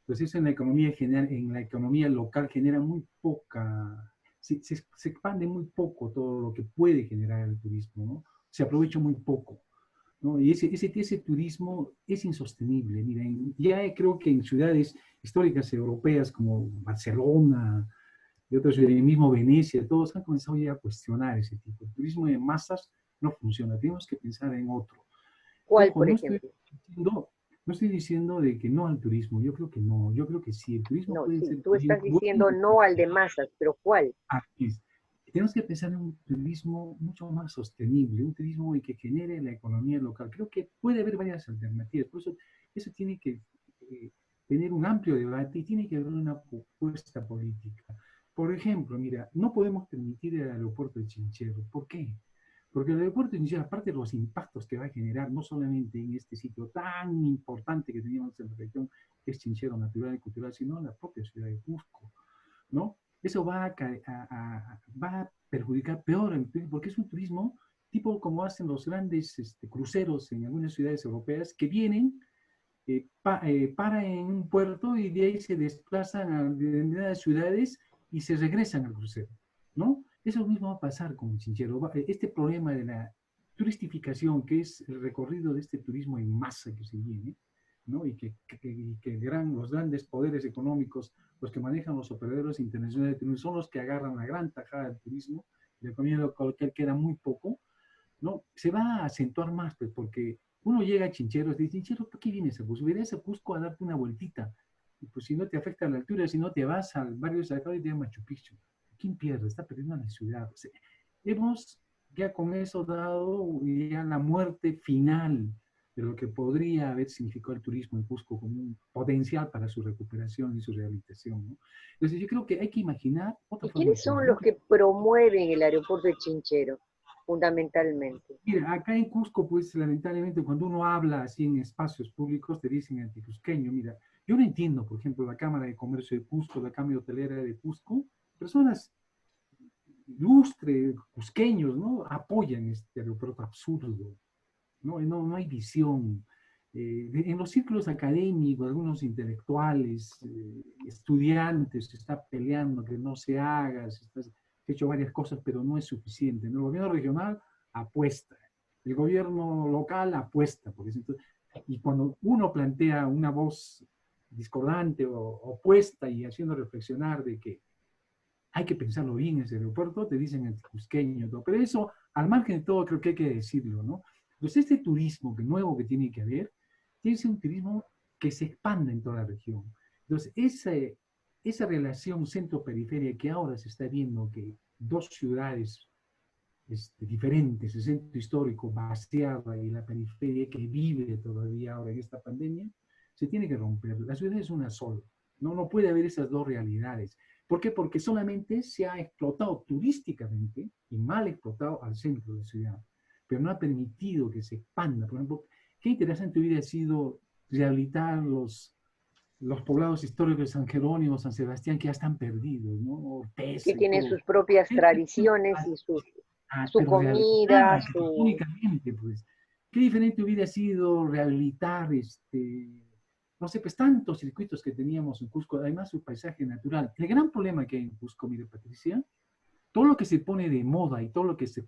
Pues eso en la economía general, en la economía local genera muy poca, se expande muy poco todo lo que puede generar el turismo, ¿no? Se aprovecha muy poco, ¿no? Y ese turismo es insostenible. Miren, ya creo que en ciudades históricas europeas como Barcelona y otras ciudades, mismo Venecia, todos han comenzado ya a cuestionar ese tipo. El turismo de masas no funciona, tenemos que pensar en otro. ¿Cuál, Ojo, por ejemplo? no estoy diciendo de que no al turismo, yo creo que no, yo creo que sí, el turismo No, puede sí, ser tú estás diciendo no al de masas, pero ¿cuál? es. Tenemos que pensar en un turismo mucho más sostenible, un turismo que genere la economía local. Creo que puede haber varias alternativas, por eso tiene que tener un amplio debate y tiene que haber una propuesta política. Por ejemplo, mira, no podemos permitir el aeropuerto de Chinchero. ¿Por qué? Porque el aeropuerto de Chinchero, aparte de los impactos que va a generar, no solamente en este sitio tan importante que teníamos en la región, que es Chinchero natural y cultural, sino en la propia ciudad de Cusco, ¿no? Eso va a perjudicar peor, porque es un turismo tipo como hacen los grandes cruceros en algunas ciudades europeas que vienen, paran en un puerto y de ahí se desplazan a determinadas ciudades y se regresan al crucero, ¿no? Eso mismo va a pasar con Chinchero. Este problema de la turistificación, que es el recorrido de este turismo en masa que se viene, ¿no? Y que los grandes poderes económicos, los que manejan los operadores internacionales de turismo, son los que agarran la gran tajada del turismo, la economía local queda muy poco, ¿no? Se va a acentuar más, pues, porque uno llega a Chinchero y dice, Chinchero, ¿por qué vienes a Cusco? Vienes a Cusco a darte una vueltita. Y pues si no te afecta la altura, si no te vas al barrio de Salgado y te llamas Machu Picchu. ¿Quién pierde? Está perdiendo la ciudad. O sea, hemos ya con eso dado ya la muerte final de lo que podría haber significado el turismo en Cusco como un potencial para su recuperación y su rehabilitación, ¿no? Entonces yo creo que hay que imaginar otra ¿Y forma de quiénes son turismo. los que promueven el aeropuerto de Chinchero, fundamentalmente? Mira, acá en Cusco, pues lamentablemente cuando uno habla así en espacios públicos, te dicen anticusqueño. Mira, yo no entiendo, por ejemplo, la Cámara de Comercio de Cusco, la Cámara Hotelera de Cusco, personas ilustres, cusqueños, ¿no? Apoyan este aeropuerto absurdo, ¿no? No hay visión. En los círculos académicos, algunos intelectuales, estudiantes, se está peleando que no se haga, se ha hecho varias cosas, pero no es suficiente, ¿no? El gobierno regional apuesta, el gobierno local apuesta, por eso. Y cuando uno plantea una voz discordante o opuesta y haciendo reflexionar de que hay que pensarlo bien ese aeropuerto, te dicen anticusqueño, pero eso, al margen de todo, creo que hay que decirlo, ¿no? Entonces, este turismo nuevo que tiene que haber, tiene que ser un turismo que se expanda en toda la región. Entonces, esa relación centro-periferia que ahora se está viendo que dos ciudades diferentes, el centro histórico vaciada y la periferia que vive todavía ahora en esta pandemia, se tiene que romper. La ciudad es una sola, no puede haber esas dos realidades. ¿Por qué? Porque solamente se ha explotado turísticamente y mal explotado al centro de la ciudad, pero no ha permitido que se expanda. Por ejemplo, qué interesante hubiera sido rehabilitar los poblados históricos de San Jerónimo, San Sebastián, que ya están perdidos, ¿no? Que Orteza y tienen todo. sus propias tradiciones y su Pero rehabilitar comida, su... arquitectónicamente, pues, qué diferente hubiera sido rehabilitar, no sé, pues tantos circuitos que teníamos en Cusco, además su paisaje natural. El gran problema que hay en Cusco, mire Patricia, todo lo que se pone de moda y todo lo que se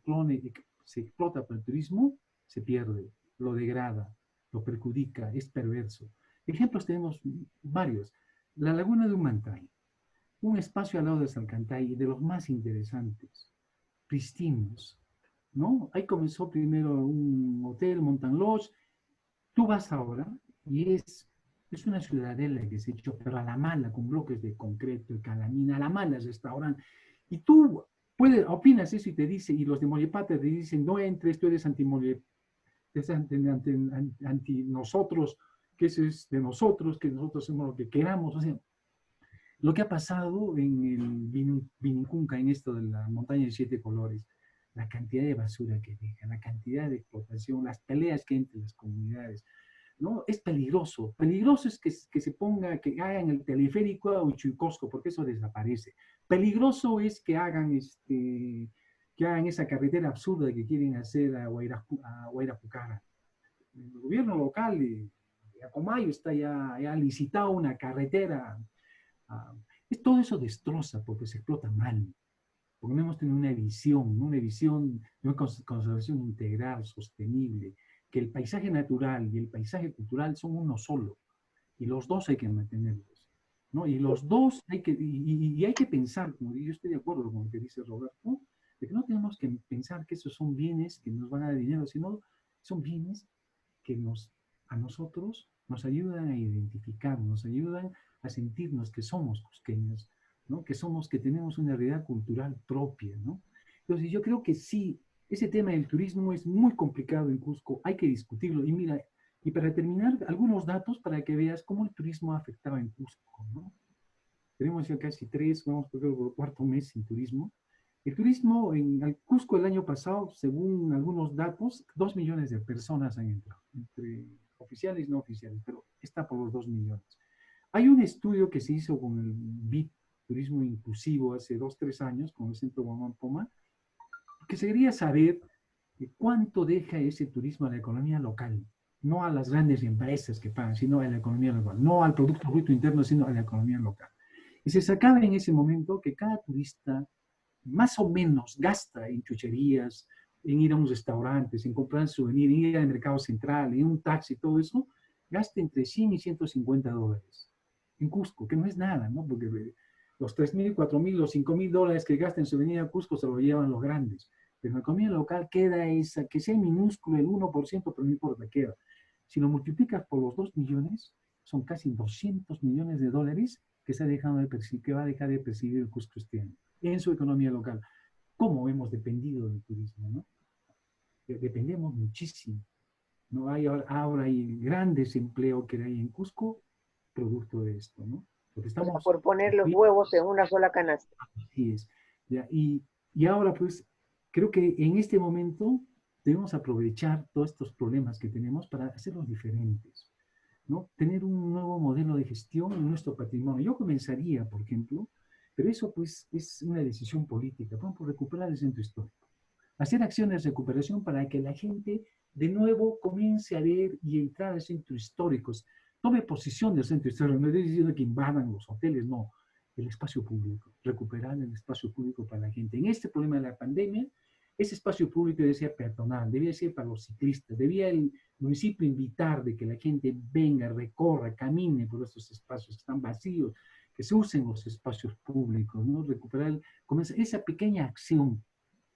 explota para el turismo, se pierde, lo degrada, lo perjudica, es perverso. Ejemplos tenemos varios. La Laguna de Humantay, un espacio al lado de Salcantay, de los más interesantes, pristinos, ¿no? Ahí comenzó primero un hotel, Montan Lodge. Tú vas ahora y es una ciudadela que se ha hecho, pero a la mala, con bloques de concreto y calamina, a la mala es restaurante. Y tú opinas eso y te dice, y los de Mollepata te dicen, no entres, tú eres es anti nosotros, que eso es de nosotros, que nosotros hacemos lo que queramos. O sea, lo que ha pasado en el Vinicunca, en esto de la montaña de 7 colores, la cantidad de basura que dejan, la cantidad de explotación, las peleas que hay entre las comunidades. ¿no? Es peligroso. Peligroso es que se ponga, que hagan el teleférico a Huichucosco, porque eso desaparece. Peligroso es que hagan esa carretera absurda que quieren hacer a Huayrapucara. El gobierno local de Acomayo está ya licitado una carretera. ah, Todo eso destroza porque se explota mal, porque no hemos tenido una visión de una conservación integral, sostenible, que el paisaje natural y el paisaje cultural son uno solo, y los dos hay que mantenerlos, ¿no? Y los dos hay que pensar, como yo estoy de acuerdo con lo que dice Roberto, de que no tenemos que pensar que esos son bienes que nos van a dar dinero, sino son bienes que a nosotros nos ayudan a identificar, nos ayudan a sentirnos que somos cusqueños, ¿no? Que tenemos una realidad cultural propia, ¿no? Entonces yo creo que sí, ese tema del turismo es muy complicado en Cusco, hay que discutirlo. Y mira, y para terminar, algunos datos para que veas cómo el turismo ha afectado en Cusco, ¿no? Tenemos ya casi vamos por el cuarto mes sin turismo. El turismo en Cusco el año pasado, según algunos datos, 2 millones de personas han entrado, entre oficiales y no oficiales, pero está por los 2 millones. Hay un estudio que se hizo con el BID, Turismo Inclusivo, hace 2, 3 años, con el Centro Guamán Poma, que se quería saber cuánto deja ese turismo a la economía local, no a las grandes empresas que pagan, sino a la economía local, no al Producto Bruto Interno, sino a la economía local. Y se sacaba en ese momento que cada turista más o menos gasta en chucherías, en ir a unos restaurantes, en comprar souvenirs, en ir al mercado central, en un taxi, todo eso, gasta entre 100 y $150 en Cusco, que no es nada, ¿no? Porque los 3.000, 4.000, los 5.000 dólares que gasta en su venida a Cusco se lo llevan los grandes. Pero en la economía local queda esa, que sea minúsculo, el 1%, pero no importa, queda. Si lo multiplicas por los 2 millones, son casi 200 millones de dólares que, que va a dejar de percibir el Cusco este año en su economía local. ¿Cómo hemos dependido del turismo, no? Dependemos muchísimo. No hay, ahora hay gran desempleo que hay en Cusco, producto de esto, ¿no? Porque O sea, estamos... por poner los huevos en una sola canasta. Así es. ¿Ya? Y ahora, pues, creo que en este momento debemos aprovechar todos estos problemas que tenemos para hacerlos diferentes, ¿no? Tener un nuevo modelo de gestión en nuestro patrimonio. Yo comenzaría, por ejemplo, pero eso pues es una decisión política, por ejemplo, recuperar el centro histórico. Hacer acciones de recuperación para que la gente de nuevo comience a ver y entrar al centro histórico. Tome posición del centro histórico. No estoy diciendo que invadan los hoteles, no. El espacio público, recuperar el espacio público para la gente. En este problema de la pandemia, ese espacio público debe ser peatonal, debía ser para los ciclistas, debía el municipio invitar de que la gente venga, recorra, camine por estos espacios que están vacíos, que se usen los espacios públicos, ¿no? Recuperar, esa pequeña acción,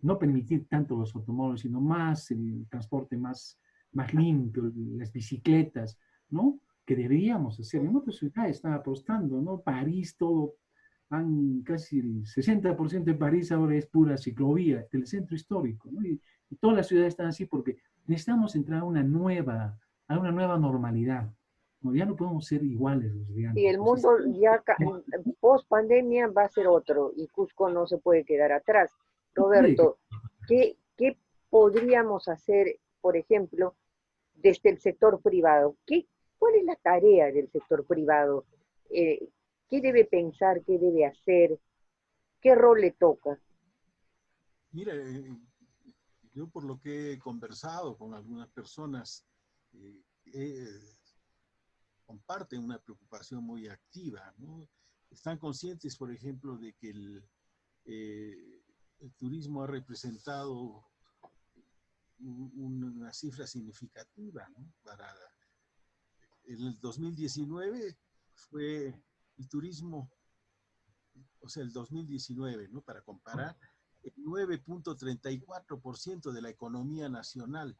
no permitir tanto los automóviles, sino más el transporte más limpio, las bicicletas, ¿no? Que deberíamos hacer. En otras ciudades están apostando, ¿no? París, todo, casi el 60% de París ahora es pura ciclovía del centro histórico, ¿no? Y todas las ciudades están así porque necesitamos entrar a una nueva normalidad. ¿No? Ya no podemos ser iguales los de Y antes. el Pues mundo ya post pandemia va a ser otro y Cusco no se puede quedar atrás. no puede que Roberto, ¿qué podríamos hacer, por ejemplo, desde el sector privado? ¿Cuál es la tarea del sector privado? Eh, ¿Qué debe pensar? ¿Qué debe hacer? ¿Qué rol le toca? Mira, yo por lo que he conversado con algunas personas, eh, eh, comparten una preocupación muy activa, ¿no? Están conscientes, por ejemplo, de que el turismo ha representado una cifra significativa, ¿no? En el 2019 fue el turismo, o sea, el 2019, ¿no? Para comparar, el 9.34% de la economía nacional,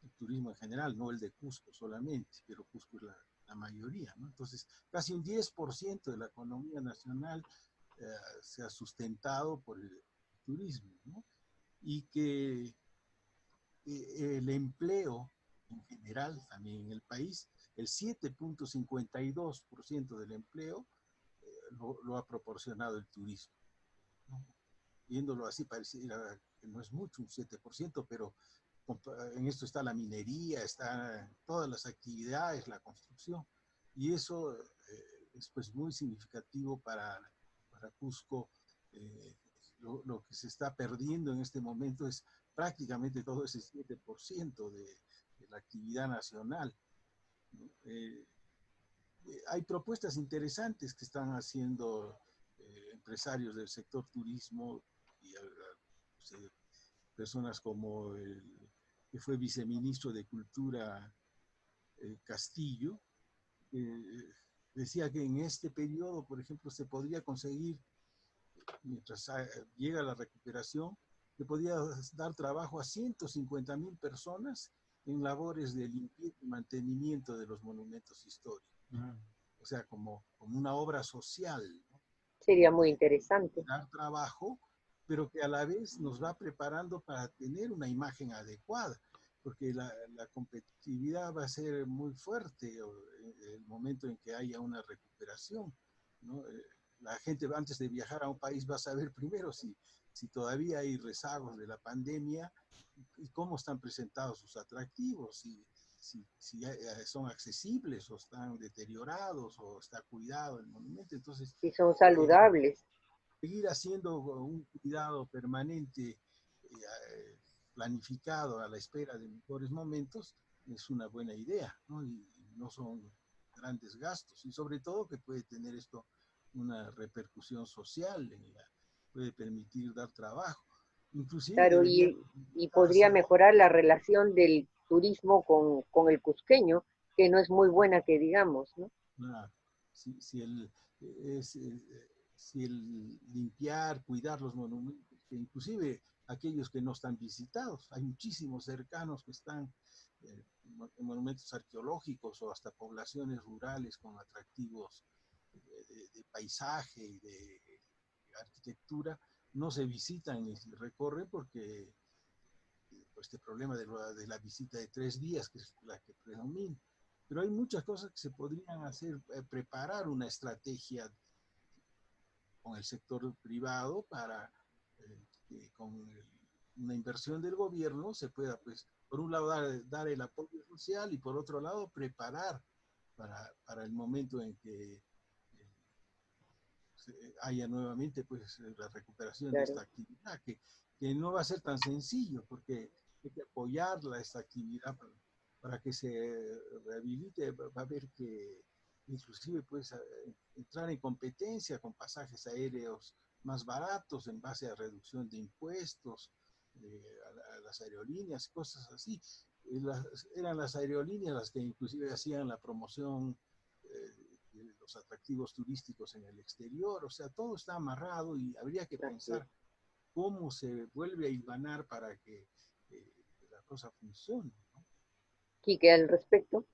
el turismo en general, no el de Cusco solamente, pero Cusco es la mayoría, ¿no? Entonces, casi un 10% de la economía nacional se ha sustentado por el turismo, ¿no? Y que el empleo en general, también en el país, el 7.52% del empleo lo ha proporcionado el turismo, ¿no? Viéndolo así, pareciera que no es mucho, un 7%, pero en esto está la minería, están todas las actividades, la construcción, y eso es pues muy significativo para Cusco. Lo que se está perdiendo en este momento es prácticamente todo ese 7% de la actividad nacional, ¿no? Hay propuestas interesantes que están haciendo empresarios del sector turismo y personas como el que fue viceministro de Cultura, Castillo, decía que en este periodo, por ejemplo, se podría conseguir, mientras llega la recuperación, se podía dar trabajo a 150.000 personas en labores de limpieza y mantenimiento de los monumentos históricos. O sea, como una obra social, ¿no? Sería muy interesante. Dar trabajo, pero que a la vez nos va preparando para tener una imagen adecuada, porque la competitividad va a ser muy fuerte en el momento en que haya una recuperación, ¿no? La gente antes de viajar a un país va a saber primero si todavía hay rezagos de la pandemia y cómo están presentados sus atractivos, si son accesibles o están deteriorados o está cuidado el monumento. Entonces, si son saludables. Seguir haciendo un cuidado permanente, planificado a la espera de mejores momentos, es una buena idea, ¿no? Y no son grandes gastos, y sobre todo que puede tener esto una repercusión social, puede permitir dar trabajo. Inclusive claro, y podría mejorar la relación del turismo con el cusqueño, que no es muy buena que digamos, ¿no? Si el limpiar, cuidar los monumentos, que inclusive aquellos que no están visitados, hay muchísimos cercanos que están en monumentos arqueológicos o hasta poblaciones rurales con atractivos de paisaje y de arquitectura, no se visitan ni se recorren porque este problema de la visita de 3 días, que es la que predomina. Pero hay muchas cosas que se podrían hacer, preparar una estrategia con el sector privado para que con una inversión del gobierno se pueda, pues, por un lado dar el apoyo social y por otro lado preparar para el momento en que haya nuevamente, pues, la recuperación de esta actividad, que no va a ser tan sencillo porque hay que apoyarla, esta actividad, para que se rehabilite. Va a haber que inclusive pues entrar en competencia con pasajes aéreos más baratos en base a reducción de impuestos a las aerolíneas, cosas así. Eran las aerolíneas las que inclusive hacían la promoción de los atractivos turísticos en el exterior. O sea, todo está amarrado y habría que pensar cómo se vuelve a hilvanar para que la cosa funcione, ¿no? Quique, al respecto.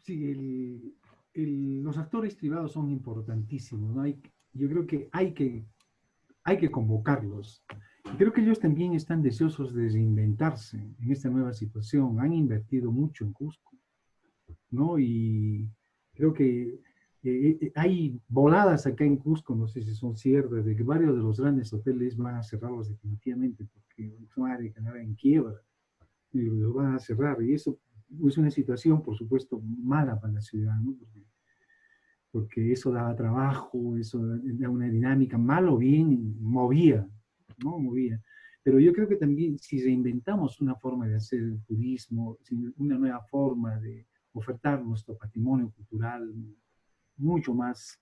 Sí, los actores privados son importantísimos, ¿no? Yo creo que hay que convocarlos. Y creo que ellos también están deseosos de reinventarse en esta nueva situación. Han invertido mucho en Cusco, ¿no? Y creo que hay voladas acá en Cusco, no sé si son ciertas, de que varios de los grandes hoteles van a cerrarlos definitivamente porque van a quedar en quiebra y los van a cerrar. Y eso es una situación, por supuesto, mala para la ciudad, ¿no? Porque eso daba trabajo, eso da una dinámica, mal o bien, movía, ¿no? Movía. Pero yo creo que también si reinventamos una forma de hacer el turismo, una nueva forma de ofertar nuestro patrimonio cultural mucho más,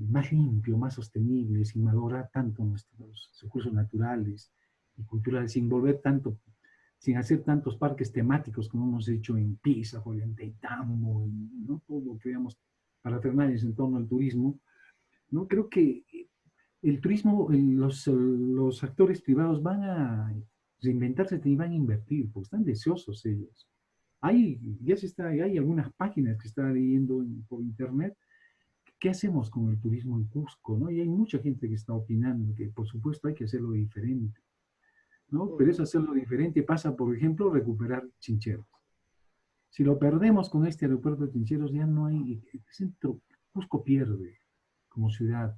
más limpio, más sostenible, sin malograr tanto nuestros recursos naturales y culturales, sin hacer tantos parques temáticos como hemos hecho en Pisa, Ollantaytambo, ¿no? Todo lo que veamos parafernales en torno al turismo, ¿no? Creo que el turismo, los actores privados van a reinventarse y van a invertir, porque están deseosos ellos. Hay algunas páginas que están leyendo por internet. ¿Qué hacemos con el turismo en Cusco, ¿no? Y hay mucha gente que está opinando que, por supuesto, hay que hacerlo diferente, ¿no? Pero eso hacerlo diferente pasa, por ejemplo, recuperar Chincheros. Si lo perdemos con este aeropuerto de Chincheros, ya no hay, el centro, Cusco pierde como ciudad,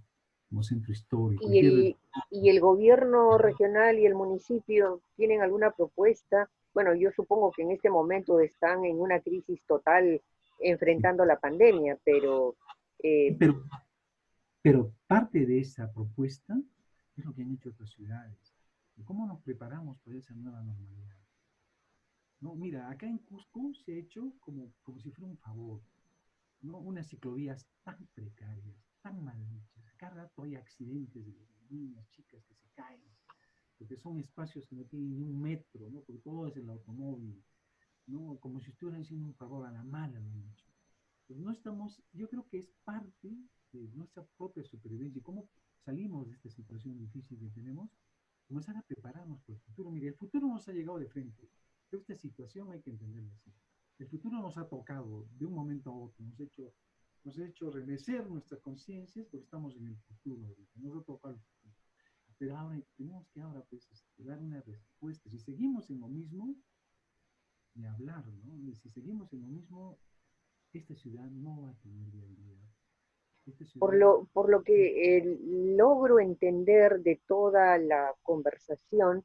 como centro histórico. ¿Y el gobierno regional y el municipio tienen alguna propuesta? Bueno, yo supongo que en este momento están en una crisis total enfrentando la pandemia, pero... Pero parte de esa propuesta es lo que han hecho otras ciudades. ¿Cómo nos preparamos para esa nueva normalidad? No, mira, acá en Cusco se ha hecho como si fuera un favor, ¿no? Unas ciclovías tan precarias, tan mal hechas. Cada rato hay accidentes de niñas, chicas que se caen, porque son espacios que no tienen ni un metro, ¿no? Porque todo es el automóvil, ¿no? Como si estuvieran haciendo un favor a la mala, lo han hecho. Pues no estamos, yo creo que es parte de nuestra propia supervivencia y cómo salimos de esta situación difícil que tenemos, comenzar a prepararnos por el futuro. Mire, el futuro nos ha llegado de frente, pero esta situación hay que entenderla así. El futuro nos ha tocado de un momento a otro, nos ha hecho remecer nuestras conciencias porque estamos en el futuro ahorita, nos ha tocado el futuro. Pero ahora tenemos que pues, dar una respuesta. Si seguimos en lo mismo, ni hablar, ¿no? Y si seguimos en lo mismo, esta ciudad no va a tener viabilidad. Por lo que logro entender de toda la conversación,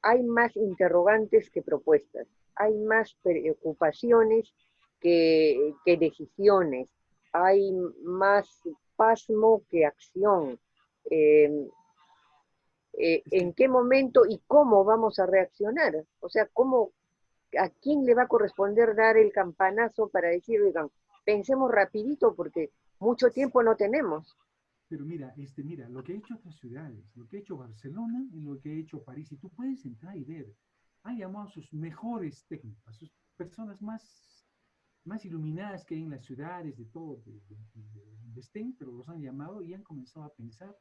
hay más interrogantes que propuestas, hay más preocupaciones que decisiones, hay más pasmo que acción. ¿En qué momento y cómo vamos a reaccionar? O sea, ¿a quién le va a corresponder dar el campanazo para decir, oigan, pensemos rapidito porque mucho tiempo no tenemos? Pero mira, lo que ha hecho otras ciudades, lo que ha hecho Barcelona y lo que ha hecho París, y tú puedes entrar y ver, han llamado a sus mejores técnicos, a sus personas más iluminadas que hay en las ciudades, de todo, de estén, pero los han llamado y han comenzado a pensar,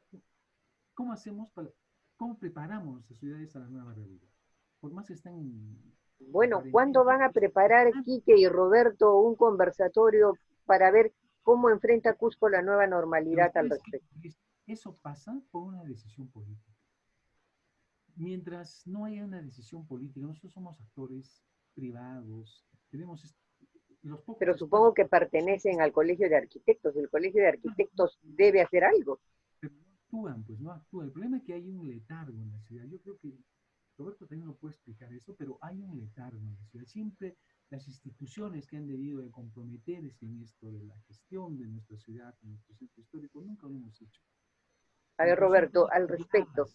¿cómo cómo preparamos nuestras ciudades a la nueva realidad? Por más que están en Bueno, cuarentena. ¿cuándo van a preparar Quique y Roberto un conversatorio para ver cómo enfrenta Cusco la nueva normalidad al respecto? Eso pasa por una decisión política. Mientras no haya una decisión política, nosotros somos actores privados, tenemos los pocos Pero supongo espacios. que pertenecen al Colegio de Arquitectos. El Colegio de Arquitectos debe hacer algo. Pero no actúan, pues no actúan. El problema es que hay un letargo en la ciudad. Yo creo que Roberto también lo puede explicar eso, pero hay un letargo en la ciudad. Siempre las instituciones que han debido de comprometerse en esto de la gestión de nuestra ciudad, de nuestro centro histórico, nunca lo hemos hecho. A ver, Roberto, al respecto.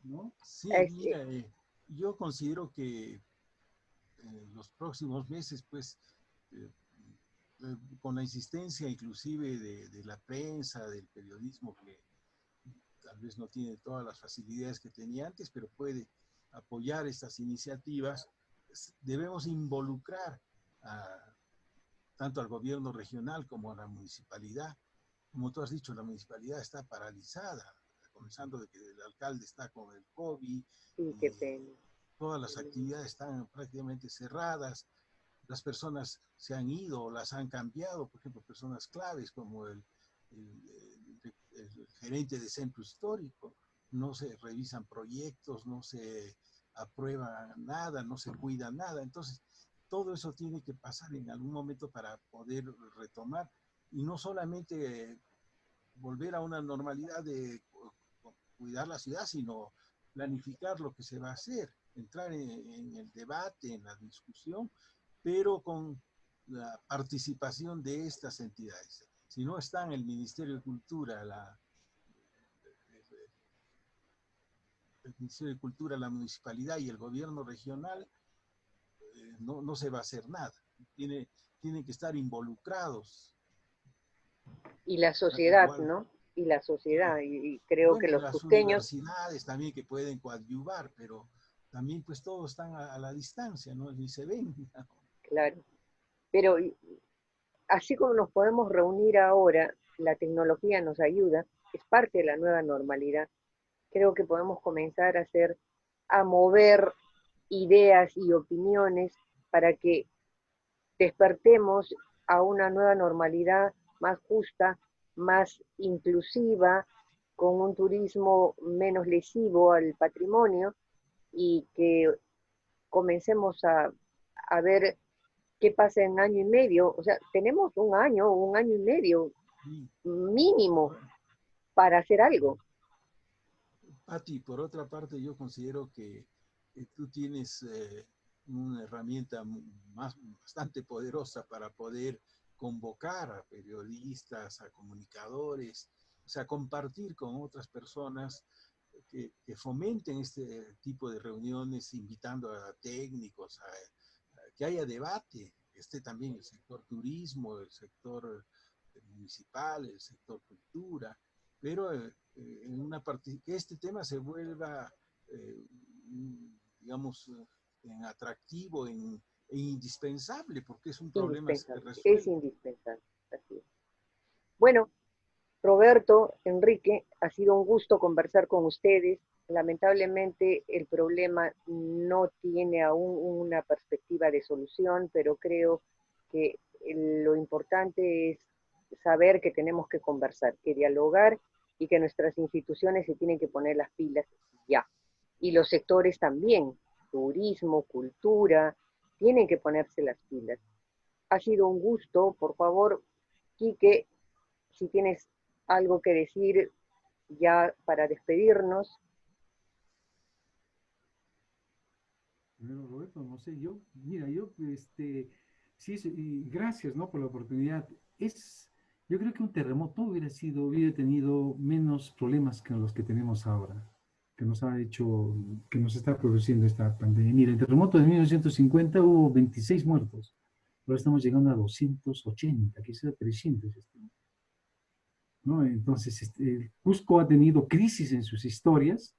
¿No? Sí, mira, yo considero que los próximos meses, pues, con la insistencia inclusive de la prensa, del periodismo, que tal vez no tiene todas las facilidades que tenía antes, pero puede apoyar estas iniciativas, debemos involucrar tanto al gobierno regional como a la municipalidad. Como tú has dicho, la municipalidad está paralizada, comenzando de que el alcalde está con el COVID, Sí, qué pena. todas las actividades están prácticamente cerradas, las personas se han ido o las han cambiado, por ejemplo, personas claves como el gerente de centro histórico, no se revisan proyectos, no se aprueba nada, no se cuida nada, entonces todo eso tiene que pasar en algún momento para poder retomar, y no solamente volver a una normalidad de cuidar la ciudad, sino planificar lo que se va a hacer, entrar en el debate, en la discusión, pero con la participación de estas entidades. Si no están el Ministerio de Cultura, el Ministerio de Cultura, la municipalidad y el gobierno regional, no se va a hacer nada. Tienen que estar involucrados. Y la sociedad, ¿no? Y la sociedad, y creo bueno, que los las cusqueños... universidades también que pueden coadyuvar, pero también pues todos están a la distancia, ¿no? Ni se ven. Claro, pero así como nos podemos reunir ahora, la tecnología nos ayuda, es parte de la nueva normalidad. Creo que podemos comenzar a mover ideas y opiniones para que despertemos a una nueva normalidad más justa, más inclusiva, con un turismo menos lesivo al patrimonio y que comencemos a ver qué pasa en año y medio. O sea, tenemos un año y medio mínimo para hacer algo. Pati, por otra parte, yo considero que tú tienes una herramienta bastante poderosa para poder convocar a periodistas, a comunicadores, o sea, compartir con otras personas que fomenten este tipo de reuniones, invitando a técnicos, a que haya debate, que esté también el sector turismo, el sector municipal, el sector cultura, pero en una parte, que este tema se vuelva, digamos, en atractivo, en indispensable, porque es un problema que se Indispensable, es resuelve. indispensable. Así es. Bueno, Roberto, Enrique, ha sido un gusto conversar con ustedes. Lamentablemente el problema no tiene aún una perspectiva de solución, pero creo que lo importante es saber que tenemos que conversar, que dialogar y que nuestras instituciones se tienen que poner las pilas ya. Y los sectores también, turismo, cultura, tienen que ponerse las pilas. Ha sido un gusto, por favor, Quique, si tienes algo que decir ya para despedirnos. Bueno, Roberto, no sé, mira, sí, y gracias, ¿no? Por la oportunidad. Yo creo que un terremoto hubiera tenido menos problemas que los que tenemos ahora, que nos está produciendo esta pandemia. Mira, el terremoto de 1950 hubo 26 muertos, ahora estamos llegando a 280, quizás a 300, ¿no? Entonces, Cusco ha tenido crisis en sus historias,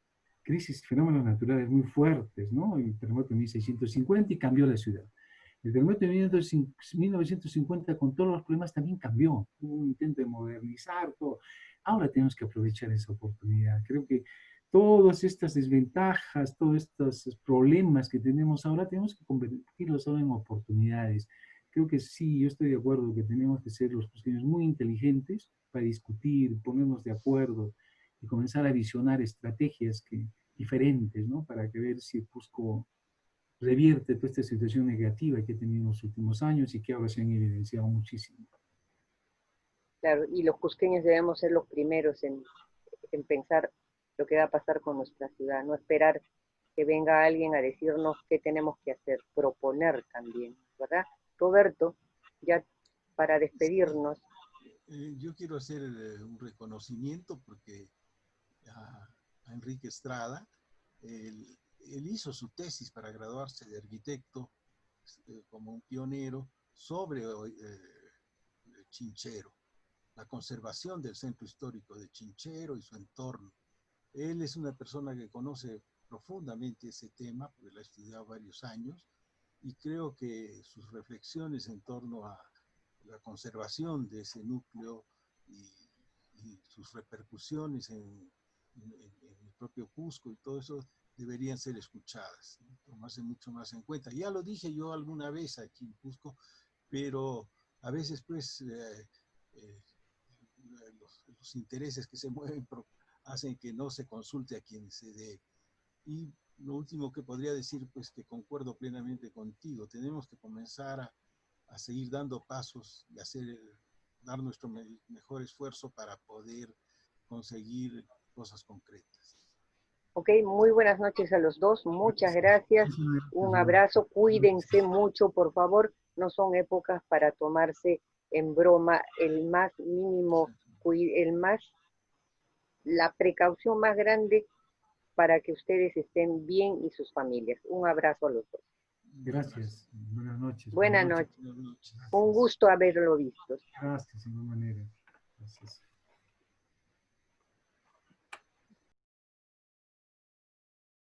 fenómenos naturales muy fuertes, ¿no? El terremoto de 1650 y cambió la ciudad. El terremoto de 1950, con todos los problemas, también cambió. Hubo un intento de modernizar todo. Ahora tenemos que aprovechar esa oportunidad. Creo que todas estas desventajas, todos estos problemas que tenemos ahora, tenemos que convertirlos ahora en oportunidades. Creo que sí, yo estoy de acuerdo que tenemos que ser los cusqueños muy inteligentes para discutir, ponernos de acuerdo y comenzar a visionar estrategias diferentes, ¿no? Para que ver si Cusco revierte toda esta situación negativa que ha tenido en los últimos años y que ahora se han evidenciado muchísimo. Claro, y los cusqueños debemos ser los primeros en pensar lo que va a pasar con nuestra ciudad, no esperar que venga alguien a decirnos qué tenemos que hacer, proponer también, ¿verdad? Roberto, ya para despedirnos. Yo quiero hacer un reconocimiento porque a Enrique Estrada, él hizo su tesis para graduarse de arquitecto como un pionero sobre Chinchero, la conservación del centro histórico de Chinchero y su entorno. Él es una persona que conoce profundamente ese tema, porque lo ha estudiado varios años, y creo que sus reflexiones en torno a la conservación de ese núcleo y sus repercusiones en el propio Cusco y todo eso deberían ser escuchadas, ¿no? Tomarse mucho más en cuenta. Ya lo dije yo alguna vez aquí en Cusco, pero a veces pues los intereses que se mueven hacen que no se consulte a quien se debe. Y lo último que podría decir, pues que concuerdo plenamente contigo, tenemos que comenzar a seguir dando pasos y dar nuestro mejor esfuerzo para poder conseguir cosas concretas. Ok, muy buenas noches a los dos, muchas gracias, un abrazo, cuídense mucho, por favor, no son épocas para tomarse en broma el más mínimo, la precaución más grande para que ustedes estén bien y sus familias. Un abrazo a los dos. Gracias. Buenas noches. Buenas noches. Un gusto haberlo visto. Gracias, de igual manera. Gracias.